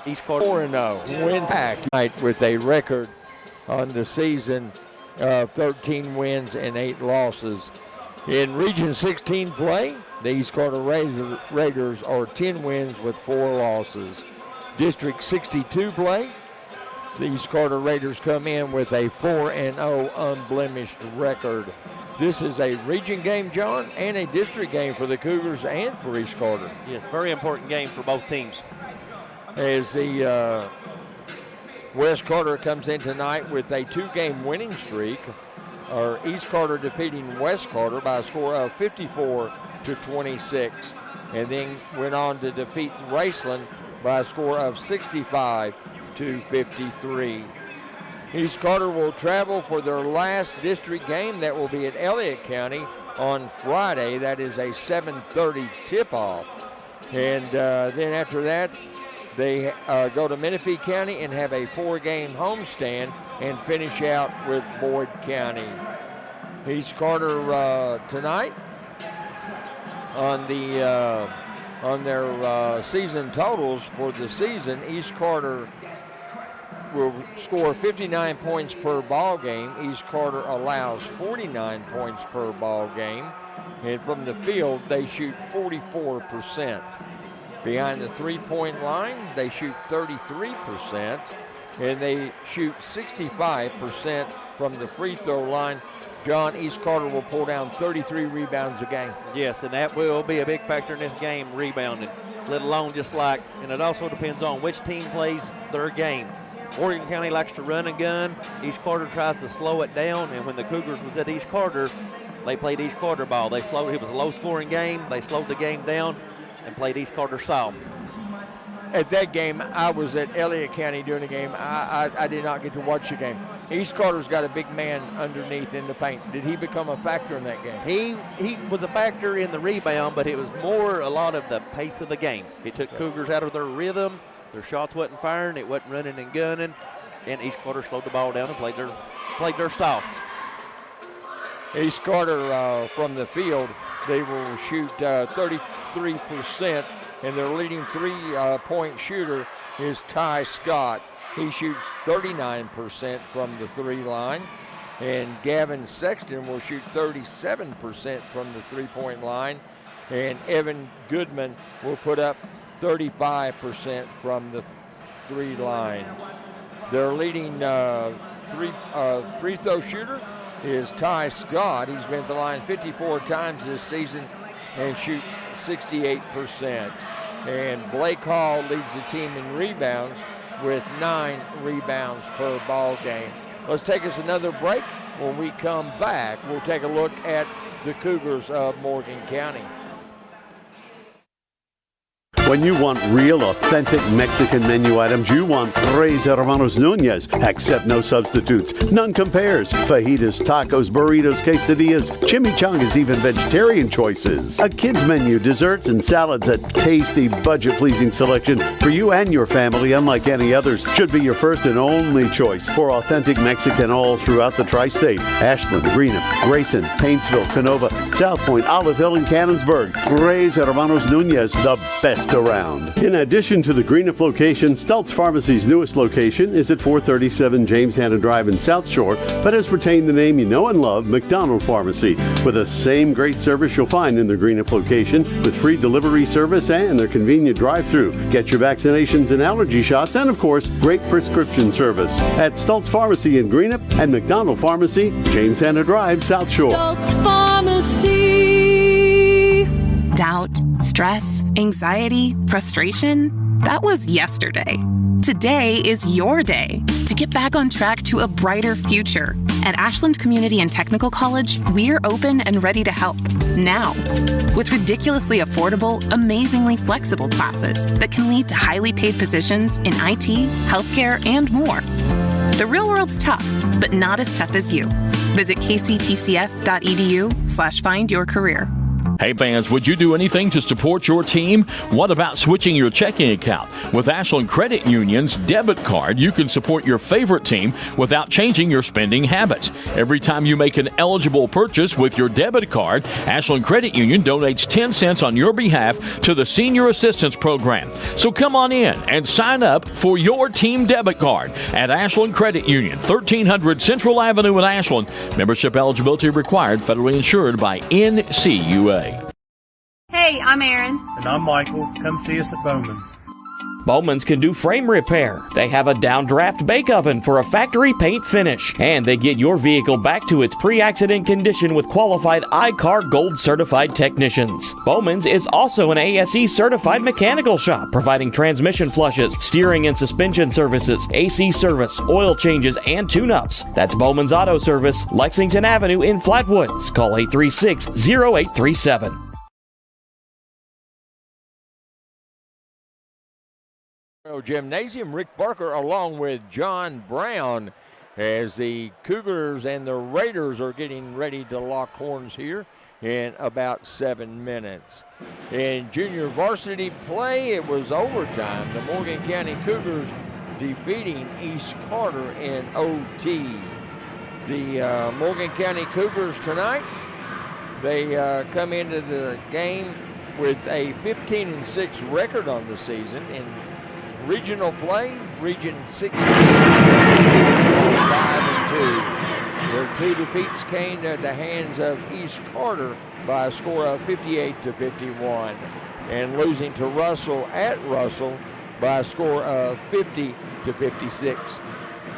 East Carter 4-0. Wins back tonight with a record on the season of 13 wins and 8 losses. In Region 16 play, the East Carter Raiders are 10 wins with 4 losses. District 62 play, the East Carter Raiders come in with a 4-0 unblemished record. This is a region game, John, and a district game for the Cougars and for East Carter. Yes, very important game for both teams. As the West Carter comes in tonight with a 2-game winning streak, or East Carter defeating West Carter by a score of 54-26, and then went on to defeat Raceland by a score of 65-53. East Carter will travel for their last district game. That will be at Elliott County on Friday. That is a 7:30 tip-off. And then after that, they go to Menifee County and have a 4-game homestand and finish out with Boyd County. East Carter tonight on their season totals for the season. East Carter will score 59 points per ball game. East Carter allows 49 points per ball game. And from the field, they shoot 44%. Behind the 3-point line, they shoot 33%. And they shoot 65% from the free throw line. John, East Carter will pull down 33 rebounds a game. Yes, and that will be a big factor in this game, rebounding, let alone and it also depends on which team plays their game. Morgan County likes to run and gun. East Carter tries to slow it down, and when the Cougars was at East Carter, they played East Carter ball. It was a low-scoring game. They slowed the game down and played East Carter style. At that game, I was at Elliott County during the game. I did not get to watch the game. East Carter's got a big man underneath in the paint. Did he become a factor in that game? He was a factor in the rebound, but it was more a lot of the pace of the game. It took Cougars out of their rhythm. Their shots wasn't firing. It wasn't running and gunning. And East Carter slowed the ball down and played their style. East Carter from the field, they will shoot 33%. And their leading 3-point shooter is Ty Scott. He shoots 39% from the 3 line. And Gavin Sexton will shoot 37% from the 3-point line. And Evan Goodman will put up 35% from the 3 line. Their leading free throw shooter is Ty Scott. He's been at the line 54 times this season and shoots 68%. And Blake Hall leads the team in rebounds with 9 rebounds per ball game. Let's take us another break. When we come back, we'll take a look at the Cougars of Morgan County. When you want real, authentic Mexican menu items, you want Tres Hermanos Nunez. Accept no substitutes. None compares. Fajitas, tacos, burritos, quesadillas, chimichangas, even vegetarian choices. A kids menu, desserts and salads, a tasty, budget-pleasing selection for you and your family, unlike any others. Should be your first and only choice for authentic Mexican all throughout the tri-state. Ashland, Greenup, Grayson, Paintsville, Canova, South Point, Olive Hill, and Cannonsburg. Tres Hermanos Nunez, the best around. In addition to the Greenup location, Stultz Pharmacy's newest location is at 437 James Hanna Drive in South Shore, but has retained the name you know and love, McDonald Pharmacy, with the same great service you'll find in the Greenup location, with free delivery service and their convenient drive-thru. Get your vaccinations and allergy shots, and of course, great prescription service at Stultz Pharmacy in Greenup and McDonald Pharmacy, James Hanna Drive, South Shore. Stultz Pharmacy. Doubt, stress, anxiety, frustration, that was yesterday. Today is your day to get back on track to a brighter future. At Ashland Community and Technical College, we're open and ready to help now. With ridiculously affordable, amazingly flexible classes that can lead to highly paid positions in IT, healthcare, and more. The real world's tough, but not as tough as you. Visit kctcs.edu/findyourcareer. Hey fans, would you do anything to support your team? What about switching your checking account? With Ashland Credit Union's debit card, you can support your favorite team without changing your spending habits. Every time you make an eligible purchase with your debit card, Ashland Credit Union donates 10 cents on your behalf to the Senior Assistance Program. So come on in and sign up for your team debit card at Ashland Credit Union, 1300 Central Avenue in Ashland. Membership eligibility required, federally insured by NCUA. Hey, I'm Erin. And I'm Michael. Come see us at Bowman's. Bowman's can do frame repair. They have a downdraft bake oven for a factory paint finish. And they get your vehicle back to its pre-accident condition with qualified I-CAR Gold certified technicians. Bowman's is also an ASE certified mechanical shop, providing transmission flushes, steering and suspension services, AC service, oil changes, and tune-ups. That's Bowman's Auto Service, Lexington Avenue in Flatwoods. Call 836-0837. Gymnasium, Rick Barker along with John Brown as the Cougars and the Raiders are getting ready to lock horns here in about 7 minutes. In junior varsity play, it was overtime. The Morgan County Cougars defeating East Carter in OT. The Morgan County Cougars tonight, they come into the game with a 15-6 record on the season. In regional play, Region 16, 5-2. Their two defeats came at the hands of East Carter by a score of 58-51, and losing to Russell at Russell by a score of 50-56.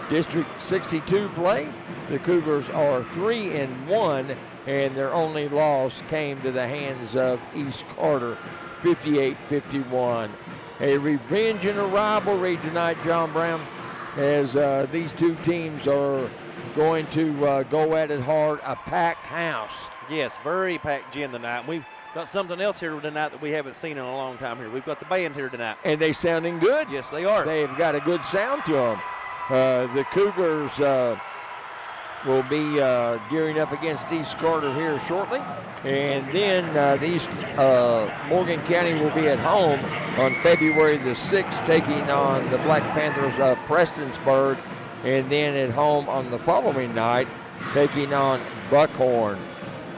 District 62 play, the Cougars are 3-1, and their only loss came to the hands of East Carter, 58-51. A revenge and a rivalry tonight, John Brown, as these two teams are going to go at it hard. A packed house. Yes, very packed gym tonight. We've got something else here tonight that we haven't seen in a long time here. We've got the band here tonight. And they sounding good. Yes, they are. They've got a good sound to them. The Cougars will be gearing up against East Carter here shortly. And then Morgan County will be at home on February the 6th, taking on the Black Panthers of Prestonsburg. And then at home on the following night, taking on Buckhorn.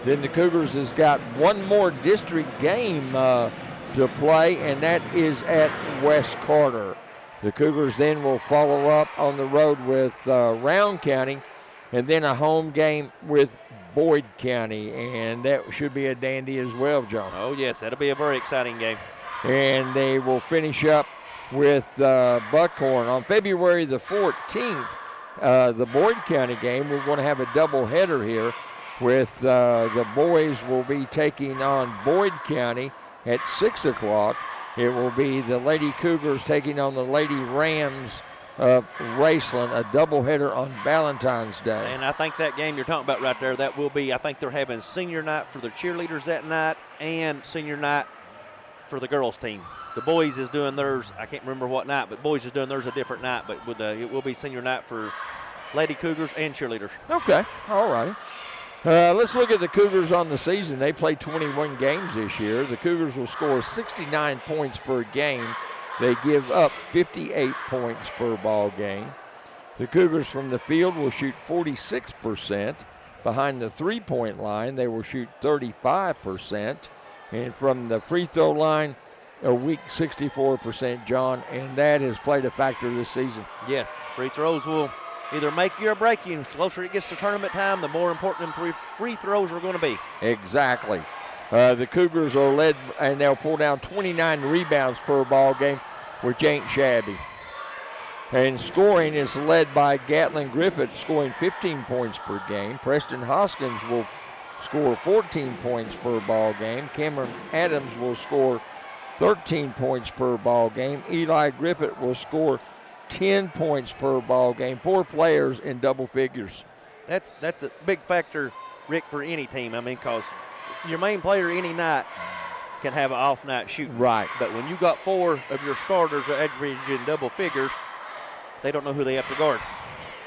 Then the Cougars has got one more district game to play, and that is at West Carter. The Cougars then will follow up on the road with Round County, and then a home game with Boyd County, and that should be a dandy as well, John. Oh, yes, that'll be a very exciting game. And they will finish up with Buckhorn. On February the 14th, the Boyd County game, we're going to have a doubleheader here with the boys will be taking on Boyd County at 6 o'clock. It will be the Lady Cougars taking on the Lady Rams of Raceland, a doubleheader on Valentine's Day. And I think that game you're talking about right there, that will be, I think they're having senior night for the cheerleaders that night and senior night for the girls team. The boys is doing theirs, I can't remember what night, but boys is doing theirs a different night, but with it will be senior night for Lady Cougars and cheerleaders. Okay, all right. Let's look at the Cougars on the season. They played 21 games this year. The Cougars will score 69 points per game. They give up 58 points per ball game. The Cougars from the field will shoot 46%. Behind the three-point line, they will shoot 35%. And from the free throw line, a weak 64%, John, and that has played a factor this season. Yes, free throws will either make you or break you. The closer it gets to tournament time, the more important them free throws are going to be. Exactly. The Cougars are led, and they'll pull down 29 rebounds per ball game, which ain't shabby. And scoring is led by Gatlin Griffith, scoring 15 points per game. Preston Hoskins will score 14 points per ball game. Cameron Adams will score 13 points per ball game. Eli Griffith will score 10 points per ball game. 4 players in double figures. That's a big factor, Rick, for any team. I mean, because your main player any night can have an off night shooting. Right. But when you got 4 of your starters averaging double figures, they don't know who they have to guard.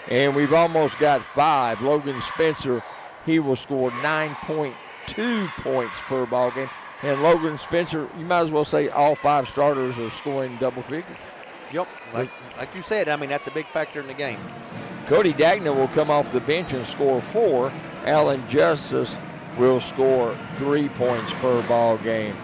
And we've almost got 5. Logan Spencer, he will score 9 2 points per ball game. And Logan Spencer, you might as well say all 5 starters are scoring double figures. Yep, like you said, I mean, that's a big factor in the game. Cody Dagna will come off the bench and score 4. Alan Justice will score 3 points per ball game.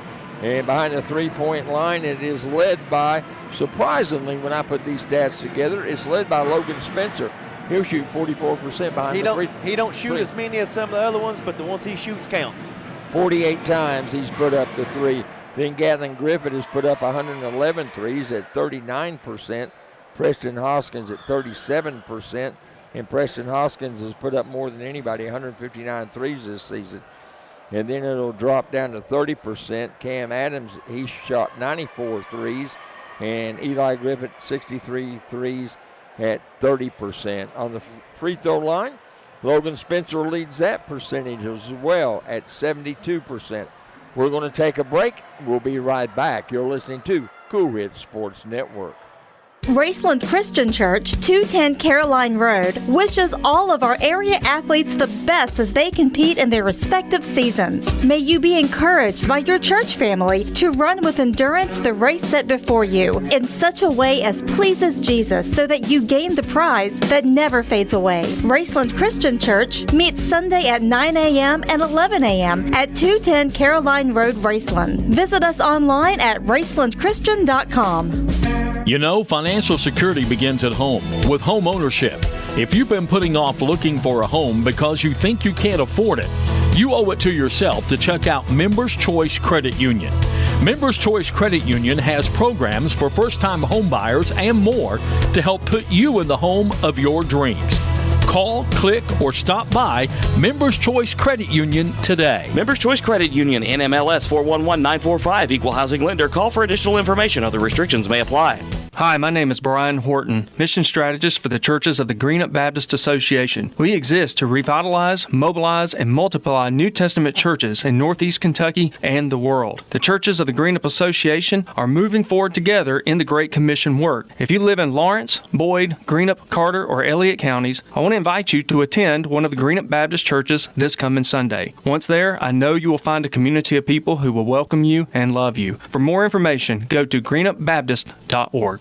And behind the 3-point line, it is led by, surprisingly, when I put these stats together, it's led by Logan Spencer. He'll shoot 44% behind the three. He don't shoot as many as some of the other ones, but the ones he shoots counts. 48 times he's put up the 3. Then Gatlin Griffith has put up 111 threes at 39%. Preston Hoskins at 37%. And Preston Hoskins has put up more than anybody, 159 threes this season. And then it'll drop down to 30%. Cam Adams, he shot 94 threes. And Eli Griffith, 63 threes at 30%. On the free throw line, Logan Spencer leads that percentage as well at 72%. We're going to take a break. We'll be right back. You're listening to Cool Head Sports Network. Raceland Christian Church, 210 Caroline Road, wishes all of our area athletes the best as they compete in their respective seasons. May you be encouraged by your church family to run with endurance the race set before you in such a way as pleases Jesus so that you gain the prize that never fades away. Raceland Christian Church meets Sunday at 9 a.m. and 11 a.m. at 210 Caroline Road, Raceland. Visit us online at racelandchristian.com. You know, financial security begins at home with home ownership. If you've been putting off looking for a home because you think you can't afford it, you owe it to yourself to check out Members Choice Credit Union. Members Choice Credit Union has programs for first-time home buyers and more to help put you in the home of your dreams. Call, click, or stop by Members Choice Credit Union today. Members Choice Credit Union, NMLS 411945, Equal Housing Lender. Call for additional information. Other restrictions may apply. Hi, my name is Brian Horton, Mission Strategist for the Churches of the Greenup Baptist Association. We exist to revitalize, mobilize, and multiply New Testament churches in Northeast Kentucky and the world. The Churches of the Greenup Association are moving forward together in the Great Commission work. If you live in Lawrence, Boyd, Greenup, Carter, or Elliott counties, I want to invite you to attend one of the Greenup Baptist churches this coming Sunday. Once there, I know you will find a community of people who will welcome you and love you. For more information, go to greenupbaptist.org.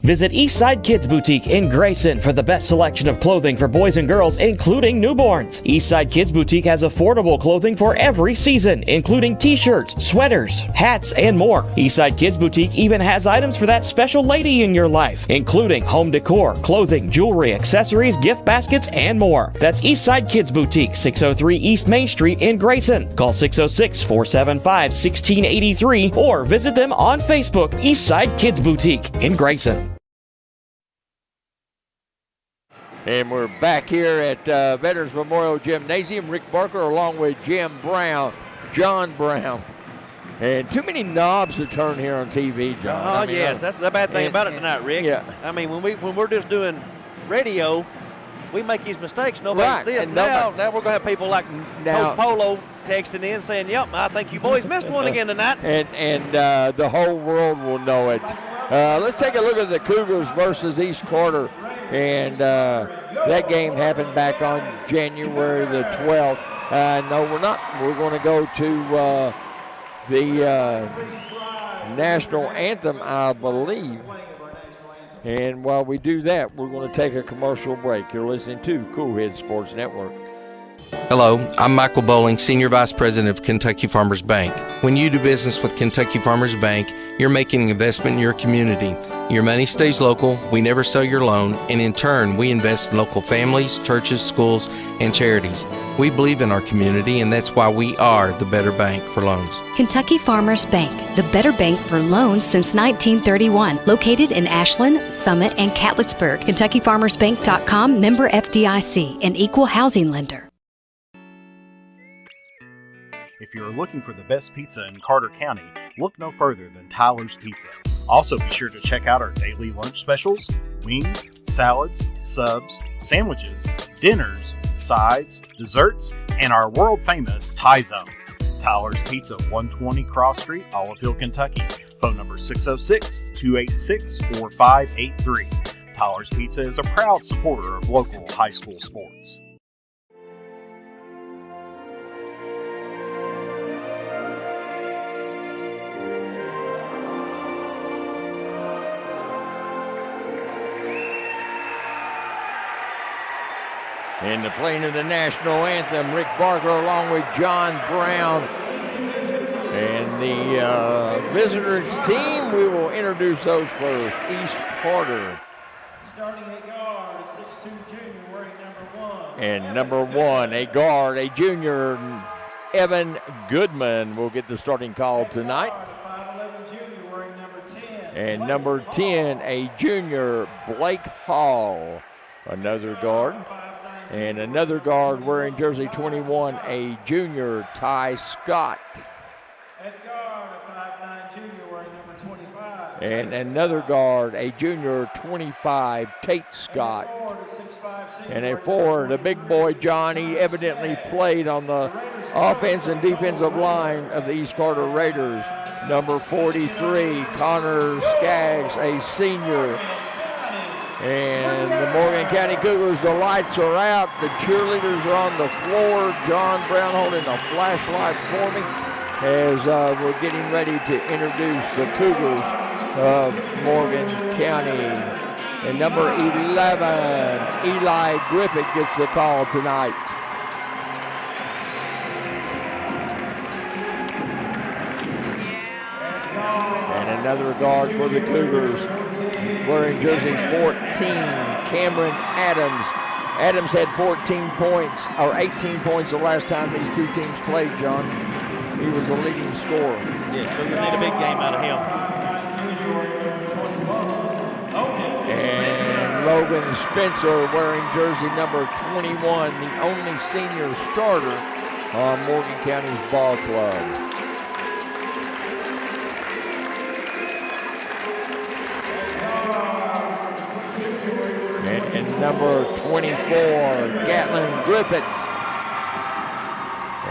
Visit Eastside Kids Boutique in Grayson for the best selection of clothing for boys and girls, including newborns. Eastside Kids Boutique has affordable clothing for every season, including t-shirts, sweaters, hats, and more. Eastside Kids Boutique even has items for that special lady in your life, including home decor, clothing, jewelry, accessories, gift baskets, and more. That's Eastside Kids Boutique, 603 East Main Street in Grayson. Call 606-475-1683 or visit them on Facebook, Eastside Kids Boutique in Grayson. And we're back here at Veterans Memorial Gymnasium. Rick Barker along with John Brown. And too many knobs to turn here on TV, John. Yes, that's the bad thing about it tonight, Rick. Yeah. I mean, when we're just doing radio, we make these mistakes. Nobody sees us. Now we're going to have people like Coach Polo texting in saying, yep, I think you boys missed one again tonight. And the whole world will know it. Let's take a look at the Cougars versus East Carter. And that game happened back on January the 12th. No, we're not. We're going to go to the national anthem, I believe. And while we do that, we're going to take a commercial break. You're listening to Cool Head Sports Network. Hello, I'm Michael Bowling, Senior Vice President of Kentucky Farmers Bank. When you do business with Kentucky Farmers Bank, you're making an investment in your community. Your money stays local, we never sell your loan, and in turn, we invest in local families, churches, schools, and charities. We believe in our community, and that's why we are the better bank for loans. Kentucky Farmers Bank, the better bank for loans since 1931. Located in Ashland, Summit, and Catlettsburg. KentuckyFarmersBank.com, member FDIC, an equal housing lender. If you're looking for the best pizza in Carter County, look no further than Tyler's Pizza. Also be sure to check out our daily lunch specials, wings, salads, subs, sandwiches, dinners, sides, desserts, and our world-famous Thai Zone. Tyler's Pizza, 120 Cross Street, Olive Hill, Kentucky. Phone number 606-286-4583. Tyler's Pizza is a proud supporter of local high school sports. And the playing of the national anthem, Rick Barker along with John Brown. And the visitors team, we will introduce those first. East Carter. Starting at guard, 6'2" junior wearing number 1. And number 1, a guard, a junior, Evan Goodman will get the starting call tonight. 5'11" junior wearing number 10. And number 10, a junior, Blake Hall, another guard. And another guard wearing jersey 21, a junior, Ty Scott. At guard, a 5'9" junior wearing number 25. And another guard, a junior, 25, Tate Scott. And a forward, a big boy, John. He evidently played on the offense and defensive line of the East Carter Raiders. Number 43, Connor Skaggs, a senior. And the Morgan County Cougars, the lights are out. The cheerleaders are on the floor. John Brown holding a flashlight for me as we're getting ready to introduce the Cougars of Morgan County. And number 11, Eli Griffith gets the call tonight. And another guard for the Cougars, wearing jersey 14, Cameron Adams. Adams had 14 points, or 18 points the last time these two teams played, John. He was the leading scorer. Yes, Cougars need a big game out of him. And Logan Spencer wearing jersey number 21, the only senior starter on Morgan County's ball club. And number 24, Gatlin Griffith.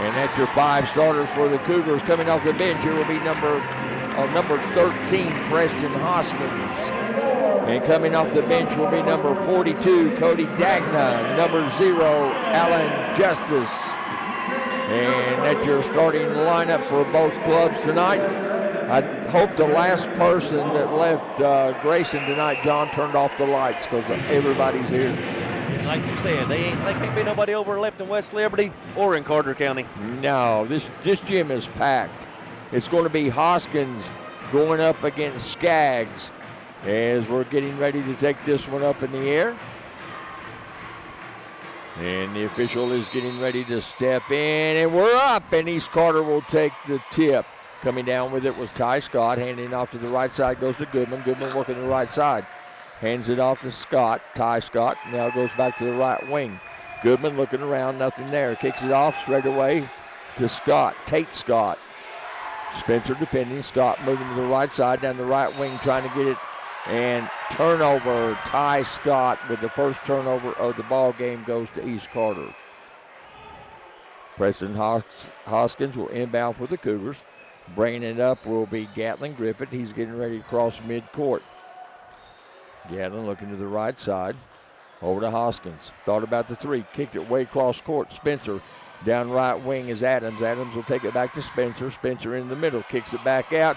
And that's your 5 starters for the Cougars. Coming off the bench, here will be number 13, Preston Hoskins. And coming off the bench will be number 42, Cody Dagna. Number 0, Alan Justice. And that's your starting lineup for both clubs tonight. I hope the last person that left Grayson tonight, John, turned off the lights because everybody's here. Like you said, they can't be nobody over left in West Liberty or in Carter County. No, this gym is packed. It's going to be Hoskins going up against Skaggs as we're getting ready to take this one up in the air. And the official is getting ready to step in, and we're up, and East Carter will take the tip. Coming down with it was Ty Scott, handing off to the right side, goes to Goodman. Goodman working the right side. Hands it off to Scott. Ty Scott now goes back to the right wing. Goodman looking around, nothing there. Kicks it off straight away to Scott, Tate Scott. Spencer defending, Scott moving to the right side, down the right wing trying to get it. And turnover, Ty Scott with the first turnover of the ball game goes to East Carter. Preston Hoskins will inbound for the Cougars. Bringing it up will be Gatlin Griffith. He's getting ready to cross midcourt. Gatlin looking to the right side. Over to Hoskins. Thought about the 3. Kicked it way across court. Spencer down right wing is Adams. Adams will take it back to Spencer. Spencer in the middle. Kicks it back out.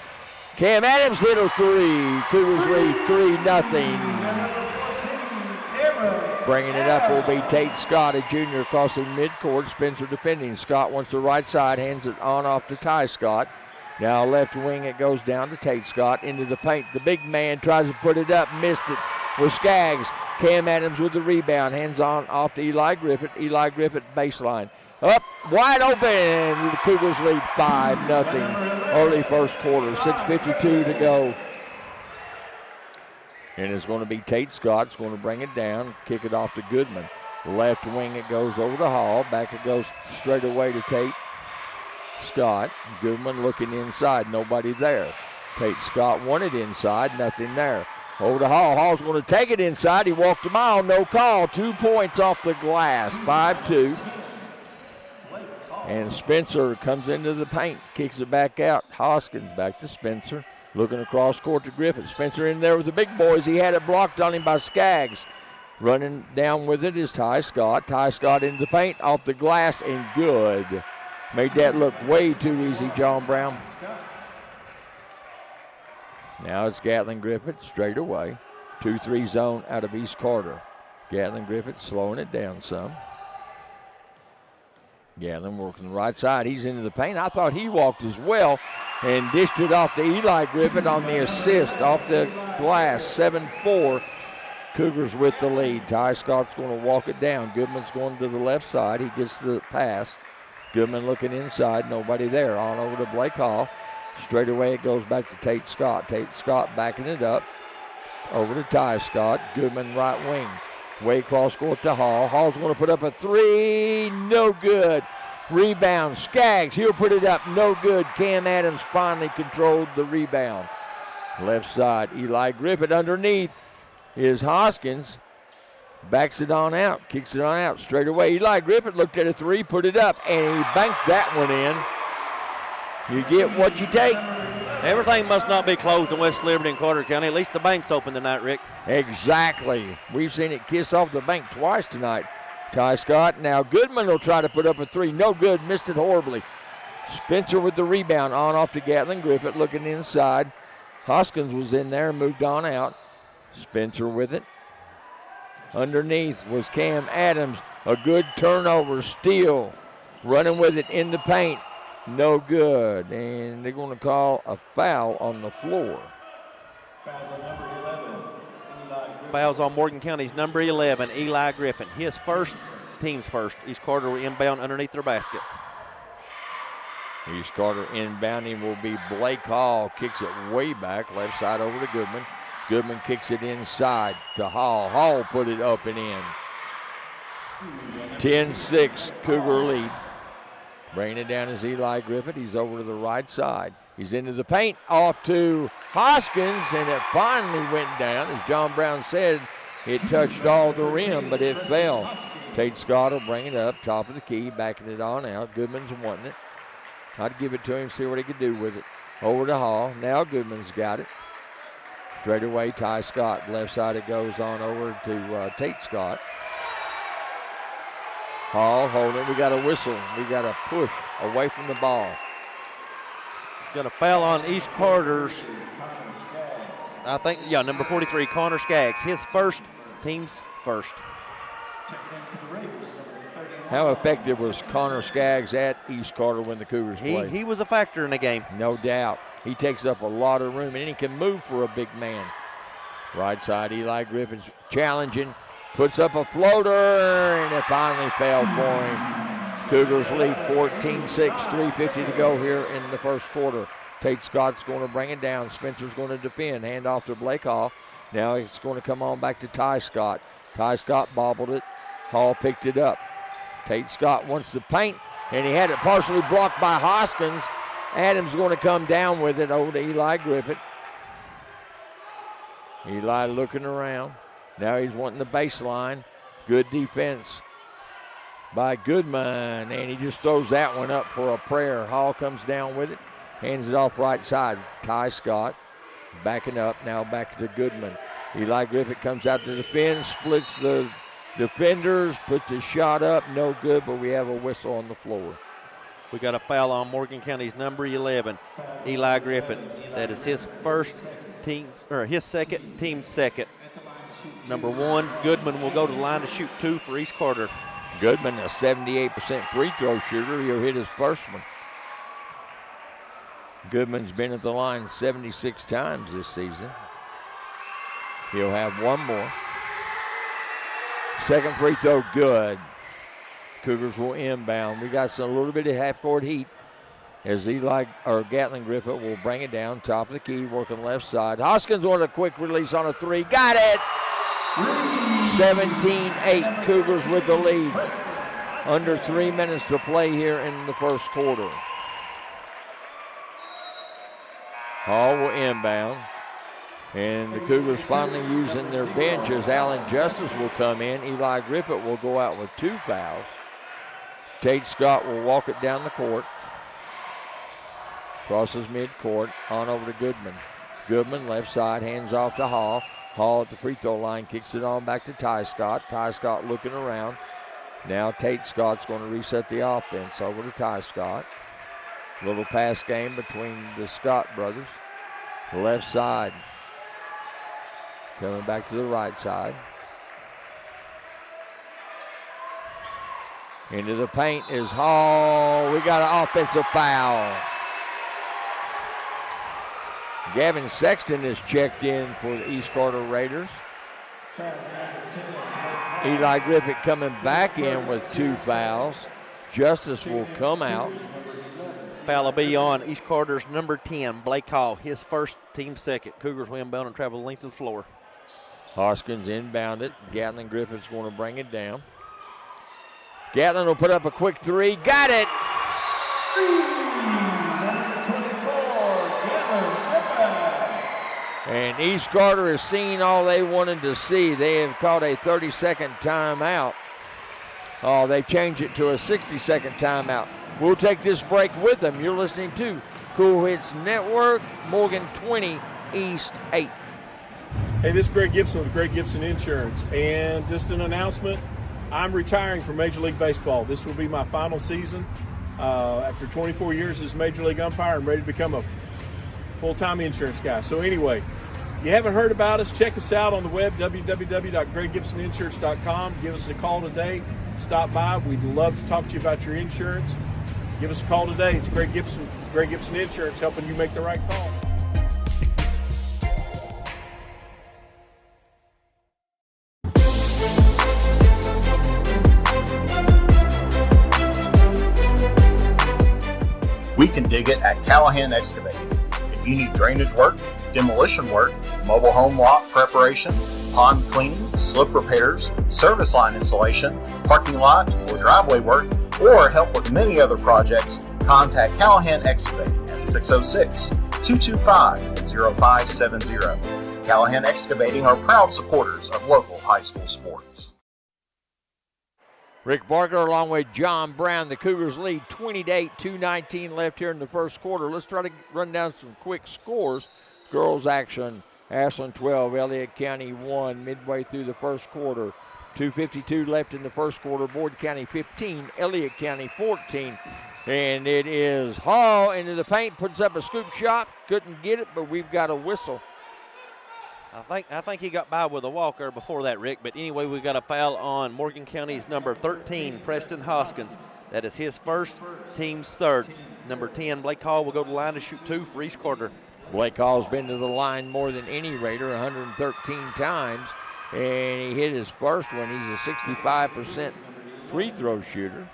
Cam Adams hit a 3. Cougars lead 3-0. Bringing it up will be Tate Scott, a junior, crossing midcourt. Spencer defending. Scott wants the right side. Hands it on off to Ty Scott. Now left wing, it goes down to Tate Scott into the paint. The big man tries to put it up, missed it with Skaggs. Cam Adams with the rebound, hands on off to Eli Griffith. Eli Griffith baseline. Up, wide open. The Cougars lead 5-0. Early first quarter, 6:52 to go. And it's going to be Tate Scott. It's going to bring it down, kick it off to Goodman. Left wing, it goes over the Hall. Back it goes straight away to Tate Scott. Goodman looking inside, nobody there. Tate Scott wanted inside, nothing there. Over to Hall. Hall's going to take it inside. He walked a mile, no call. 2 points off the glass, 5-2. And Spencer comes into the paint, kicks it back out. Hoskins back to Spencer. Looking across court to Griffith. Spencer in there with the big boys. He had it blocked on him by Skaggs. Running down with it is Ty Scott. Ty Scott into the paint, off the glass, and good. Made that look way too easy, John Brown. Now it's Gatlin Griffith straight away. 2-3 zone out of East Carter. Gatlin Griffith slowing it down some. Gatlin working the right side. He's into the paint. I thought he walked as well and dished it off to Eli Griffith on the assist off the glass. 7-4. Cougars with the lead. Ty Scott's going to walk it down. Goodman's going to the left side. He gets the pass. Goodman looking inside. Nobody there. On over to Blake Hall. Straight away it goes back to Tate Scott. Tate Scott backing it up. Over to Ty Scott. Goodman right wing. Way cross court to Hall. Hall's going to put up a three. No good. Rebound. Skaggs. He'll put it up. No good. Cam Adams finally controlled the rebound. Left side. Eli Griffith underneath is Hoskins. Backs it on out. Kicks it on out. Straight away. Eli Griffith looked at a three. Put it up. And he banked that one in. You get what you take. Everything must not be closed in West Liberty and Carter County. At least the bank's open tonight, Rick. Exactly. We've seen it kiss off the bank twice tonight. Ty Scott. Now Goodman will try to put up a three. No good. Missed it horribly. Spencer with the rebound. On off to Gatlin Griffith looking inside. Hoskins was in there and moved on out. Spencer with it. Underneath was Cam Adams. A good turnover. Steal. Running with it in the paint. No good. And they're going to call a foul on the floor. Fouls on Morgan County's number 11, Eli Griffin. His first, team's first. East Carter will inbound underneath their basket. East Carter inbounding will be Blake Hall. Kicks it way back. Left side over to Goodman. Goodman kicks it inside to Hall. Hall put it up and in. 10-6 Cougar lead. Bringing it down is Eli Griffith. He's over to the right side. He's into the paint. Off to Hoskins, and it finally went down. As John Brown said, it touched all the rim, but it fell. Tate Scott will bring it up, top of the key, backing it on out. Goodman's wanting it. I'd give it to him, see what he could do with it. Over to Hall. Now Goodman's got it. Straight away, Ty Scott. Left side it goes on over to Tate Scott. Hall holding. We got a whistle. We got a push away from the ball. Got a foul on East Carter's, I think, yeah, number 43, Connor Skaggs. His first, team's first. How effective was Connor Skaggs at East Carter when the Cougars played? He was a factor in the game. No doubt. He takes up a lot of room, and he can move for a big man. Right side, Eli Griffin's challenging. Puts up a floater, and it finally fell for him. Cougars lead 14-6, 3:50 to go here in the first quarter. Tate Scott's going to bring it down. Spencer's going to defend. Hand off to Blake Hall. Now it's going to come on back to Ty Scott. Ty Scott bobbled it. Hall picked it up. Tate Scott wants the paint, and he had it partially blocked by Hoskins. Adams going to come down with it over to Eli Griffith. Eli looking around. Now he's wanting the baseline. Good defense by Goodman, and he just throws that one up for a prayer. Hall comes down with it, hands it off right side. Ty Scott backing up, now back to Goodman. Eli Griffith comes out to defend, splits the defenders, puts the shot up, no good, but we have a whistle on the floor. We got a foul on Morgan County's number 11, Eli Griffith. That is his first team, or his second, team second. Number 1, Goodman will go to the line to shoot 2 for East Carter. Goodman, a 78% free throw shooter. He'll hit his first one. Goodman's been at the line 76 times this season. He'll have one more. Second free throw, good. Cougars will inbound. We got a little bit of half-court heat as Gatlin Griffith will bring it down, top of the key, working left side. Hoskins wanted a quick release on a three. Got it! 17-8, Cougars with the lead. Under 3 minutes to play here in the first quarter. Hall will inbound. And the Cougars finally using their benches. Alan Justice will come in. Eli Griffith will go out with 2 fouls. Tate Scott will walk it down the court. Crosses midcourt, on over to Goodman. Goodman, left side, hands off to Hall. Hall at the free throw line, kicks it on back to Ty Scott. Ty Scott looking around. Now Tate Scott's going to reset the offense over to Ty Scott. Little pass game between the Scott brothers. Left side. Coming back to the right side. Into the paint is Hall. We got an offensive foul. Gavin Sexton is checked in for the East Carter Raiders. Eli Griffith coming back in with 2 fouls. Justice will come out. Foul will be on East Carter's number 10, Blake Hall, his first, team second. Cougars will inbound and travel the length of the floor. Hoskins inbound it. Gatlin Griffith's going to bring it down. Gatlin will put up a quick 3. Got it! And East Carter has seen all they wanted to see. They have called a 30-second timeout. Oh, they changed it to a 60-second timeout. We'll take this break with them. You're listening to Cool Hits Network, Morgan 20, East 8. Hey, this is Greg Gibson with Greg Gibson Insurance. And just an announcement, I'm retiring from Major League Baseball. This will be my final season. After 24 years as Major League umpire, I'm ready to become a full-time insurance guy. So anyway, if you haven't heard about us, check us out on the web, www.greggibsoninsurance.com. Give us a call today. Stop by. We'd love to talk to you about your insurance. Give us a call today. It's Greg Gibson Insurance, helping you make the right call. We can dig it at Callahan Excavating. If you need drainage work, demolition work, mobile home lot preparation, pond cleaning, slip repairs, service line installation, parking lot or driveway work, or help with many other projects, contact Callahan Excavating at 606-225-0570. Callahan Excavating are proud supporters of local high school sports. Rick Barker along with John Brown. The Cougars lead 20-8, 2:19 left here in the first quarter. Let's try to run down some quick scores. Girls action, Ashland 12, Elliott County 1 midway through the first quarter. 2:52 left in the first quarter. Board County 15, Elliott County 14. And it is Hall into the paint, puts up a scoop shot. Couldn't get it, but we've got a whistle. I think he got by with a walker before that, Rick. But anyway, we got a foul on Morgan County's number 13, Preston Hoskins. That is his first, team's third. Number 10, Blake Hall will go to the line to shoot 2 for East Carter. Blake Hall's been to the line more than any Raider, 113 times. And he hit his first one. He's a 65% free throw shooter.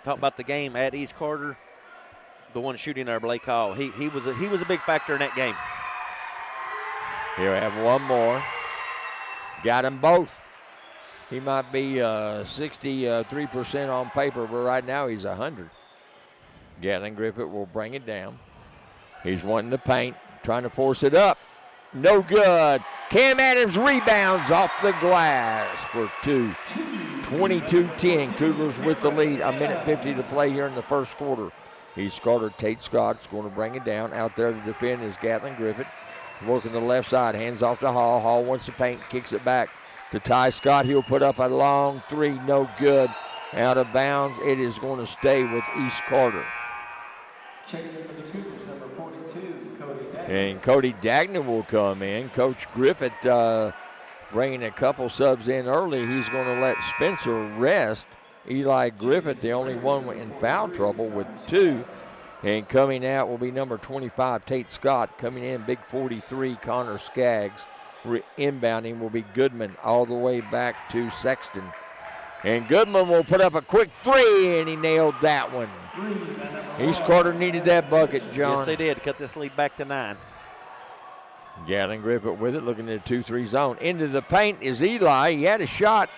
Talk about the game at East Carter. The one shooting there, Blake Hall. He was a big factor in that game. Here we have one more. Got them both. He might be 63% on paper, but right now he's 100. Gatlin Griffith will bring it down. He's wanting the paint, trying to force it up. No good. Cam Adams rebounds off the glass for 2. 22-10. Cougars with the lead. 1:50 to play here in the first quarter. East Carter, Tate Scott's going to bring it down. Out there to defend is Gatlin Griffith. Working the left side, hands off to Hall. Hall wants to paint, kicks it back to Ty Scott. He'll put up a long 3, no good. Out of bounds. It is going to stay with East Carter. Checking in for the Cougars, number 42, Cody Dagnan. And Cody Dagnan will come in. Coach Griffith bringing a couple subs in early. He's going to let Spencer rest. Eli Griffith, the only one in foul trouble with 2. And coming out will be number 25, Tate Scott. Coming in, big 43, Connor Skaggs. Inbounding will be Goodman all the way back to Sexton. And Goodman will put up a quick 3, and he nailed that one. East Carter needed that bucket, John. Yes, they did. Cut this lead back to 9. Gatlin Griffith with it, looking at the 2-3 zone. Into the paint is Eli. He had a shot.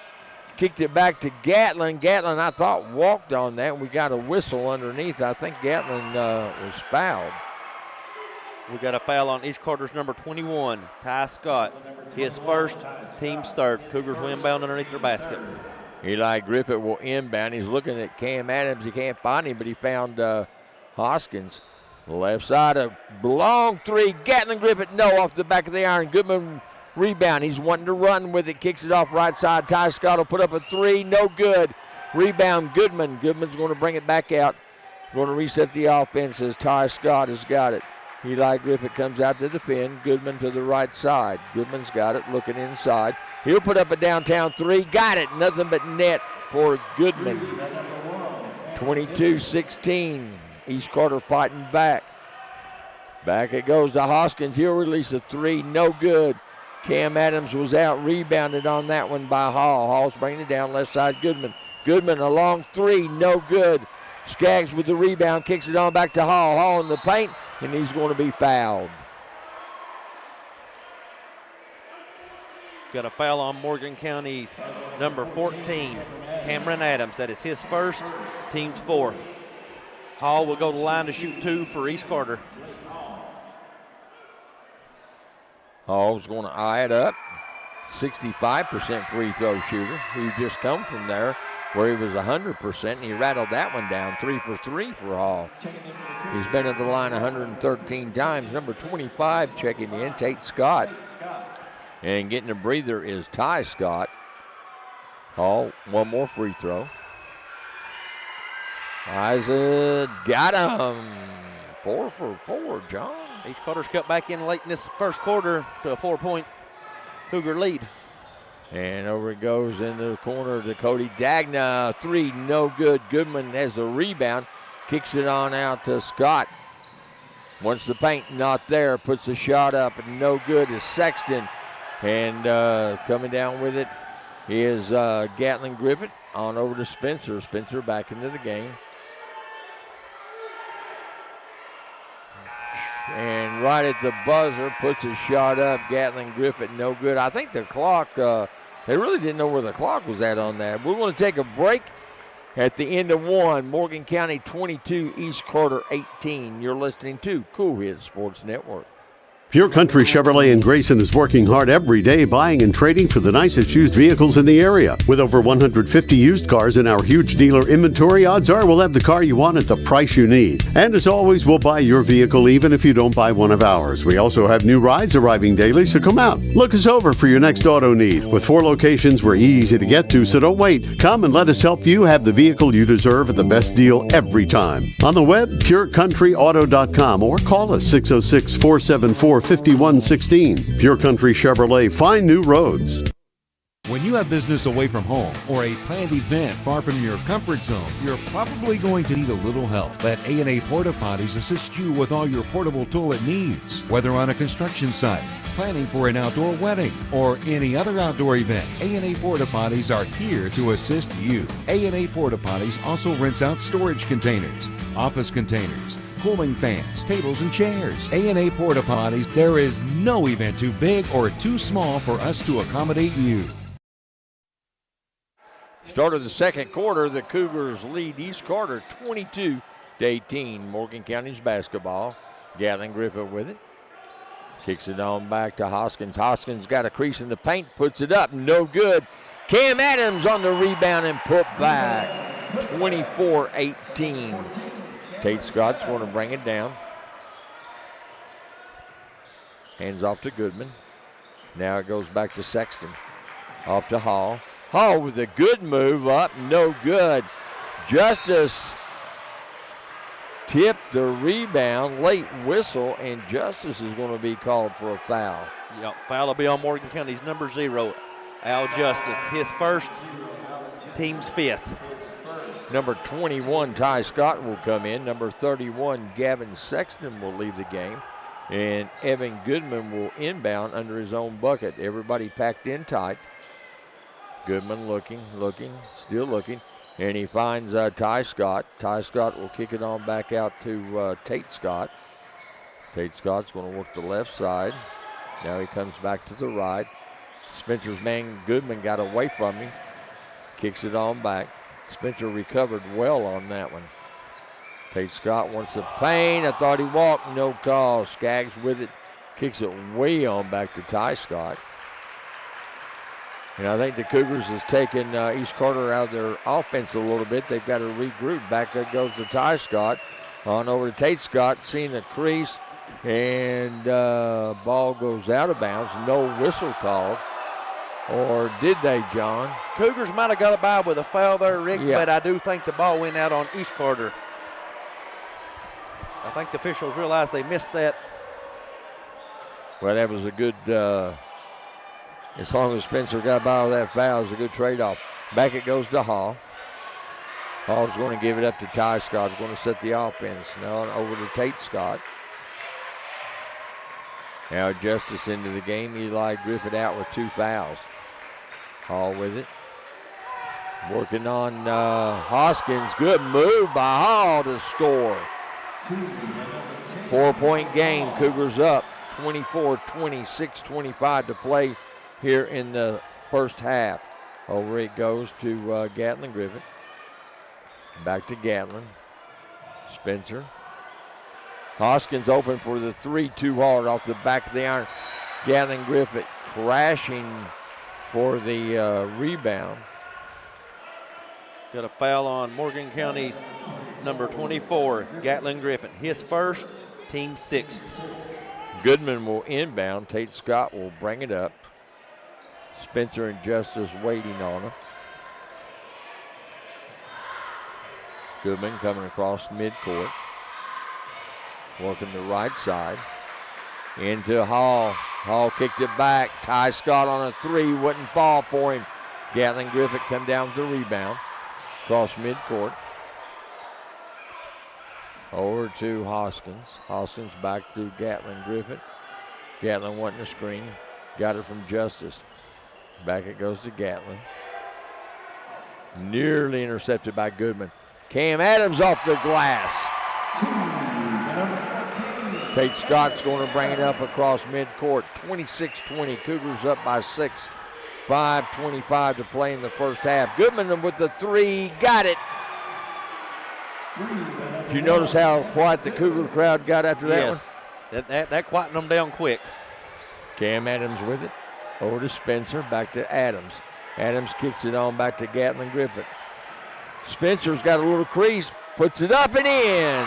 Kicked it back to Gatlin. Gatlin, I thought, walked on that. We got a whistle underneath. I think Gatlin was fouled. We got a foul on East Carter's number 21, Ty Scott. His first, team's third. Cougars will inbound underneath their basket. Eli Griffith will inbound. He's looking at Cam Adams. He can't find him, but he found Hoskins. Left side, a long 3. Gatlin Griffith, no, off the back of the iron. Goodman rebound. He's wanting to run with it. Kicks it off right side. Ty Scott will put up a 3. No good. Rebound Goodman. Goodman's going to bring it back out. Going to reset the offense as Ty Scott has got it. Eli Griffith comes out to defend. Goodman to the right side. Goodman's got it, looking inside. He'll put up a downtown three. Got it. Nothing but net for Goodman. 22-16. East Carter fighting back. Back it goes to Hoskins. He'll release a three. No good. Cam Adams was out. Rebounded on that one by Hall. Hall's bringing it down left side. Goodman. Goodman a long three. No good. Skaggs with the rebound. Kicks it on back to Hall. Hall in the paint. And he's going to be fouled. Got a foul on Morgan County's number 14, Cameron Adams. That is his first, team's fourth. Hall will go to the line to shoot 2 for East Carter. Hall's going to eye it up. 65% free throw shooter. He just come from there where he was 100%, and he rattled that one down. 3 for 3 for Hall. He's been at the line 113 times. Number 25 checking in, Tate Scott. And getting a breather is Ty Scott. Hall, one more free throw. Isaac got him. 4 for 4, John. East Carter's cut back in late in this first quarter to a 4-point Cougar lead. And over it goes into the corner to Cody Dagna. 3, no good. Goodman has the rebound. Kicks it on out to Scott. Once the paint not there, puts a shot up, and no good is Sexton. And coming down with it is Gatlin Griffith on over to Spencer. Spencer back into the game. And right at the buzzer, puts a shot up. Gatlin Griffith, no good. I think the clock, they really didn't know where the clock was at on that. We're going to take a break at the end of one. Morgan County 22, East Carter 18. You're listening to Cool Hits Sports Network. Pure Country Chevrolet in Grayson is working hard every day buying and trading for the nicest used vehicles in the area. With over 150 used cars in our huge dealer inventory, odds are we'll have the car you want at the price you need. And as always, we'll buy your vehicle even if you don't buy one of ours. We also have new rides arriving daily, so come out. Look us over for your next auto need. With 4 locations, we're easy to get to, so don't wait. Come and let us help you have the vehicle you deserve at the best deal every time. On the web, purecountryauto.com, or call us 606-474-5116. Pure Country Chevrolet, find new roads. When you have business away from home or a planned event far from your comfort zone, you're probably going to need a little help. Let A&A Porta Potties assist you with all your portable toilet needs. Whether on a construction site, planning for an outdoor wedding, or any other outdoor event, A&A Porta Potties are here to assist you. A&A Porta Potties also rents out storage containers, office containers, cooling fans, tables, and chairs. A&A Porta Potties, there is no event too big or too small for us to accommodate you. Start of the second quarter, the Cougars lead East Carter 22-18. Morgan County's basketball. Gatlin Griffith with it. Kicks it on back to Hoskins. Hoskins got a crease in the paint, puts it up, no good. Cam Adams on the rebound and put back. 24-18. Tate Scott's going to bring it down. Hands off to Goodman. Now it goes back to Sexton. Off to Hall. Hall with a good move up, no good. Justice tipped the rebound, late whistle, and Justice is going to be called for a foul. Yep, foul will be on Morgan County's number 0, Al Justice. His first, team's 5th. Number 21, Ty Scott will come in. Number 31, Gavin Sexton will leave the game. And Evan Goodman will inbound under his own bucket. Everybody packed in tight. Goodman looking, still looking. And he finds Ty Scott. Ty Scott will kick it on back out to Tate Scott. Tate Scott's going to work the left side. Now he comes back to the right. Spencer's man Goodman got away from him. Kicks it on back. Spencer recovered well on that one. Tate Scott wants the paint. I thought he walked. No call. Skaggs with it. Kicks it way on back to Ty Scott. And I think the Cougars has taken East Carter out of their offense a little bit. They've got to regroup. Back there goes to Ty Scott. On over to Tate Scott. Seeing the crease. And ball goes out of bounds. No whistle called. Or did they, John? Cougars might have got by with a foul there, Rick, yeah. But I do think the ball went out on East Carter. I think the officials realized they missed that. Well, that was a good, as long as Spencer got by with that foul, it was a good trade-off. Back it goes to Hall. Hall's going to give it up to Ty Scott. He's going to set the offense. Now over to Tate Scott. Now Justice into the game. Eli Griffith out with 2 fouls. Hall with it. Working on Hoskins. Good move by Hall to score. 4-point game. Cougars up 24-20, 6:25 to play here in the first half. Over it goes to Gatlin Griffith. Back to Gatlin. Spencer. Hoskins open for the 3, too hard off the back of the iron. Gatlin Griffith crashing for the rebound. Got a foul on Morgan County's number 24, Gatlin Griffith. His first, team 6th. Goodman will inbound. Tate Scott will bring it up. Spencer and Justice waiting on him. Goodman coming across midcourt. Working the right side. Into Hall. Hall kicked it back. Ty Scott on a 3. Wouldn't fall for him. Gatlin Griffith come down with the rebound. Across midcourt. Over to Hoskins. Hoskins back to Gatlin Griffith. Gatlin wanting a screen. Got it from Justice. Back it goes to Gatlin. Nearly intercepted by Goodman. Cam Adams off the glass. Tate Scott's going to bring it up across midcourt. 26-20. Cougars up by 6. 5:25 to play in the first half. Goodman with the 3. Got it. Did you notice how quiet the Cougar crowd got after that one? That quieted them down quick. Cam Adams with it. Over to Spencer. Back to Adams. Adams kicks it on back to Gatlin Griffith. Spencer's got a little crease. Puts it up and in.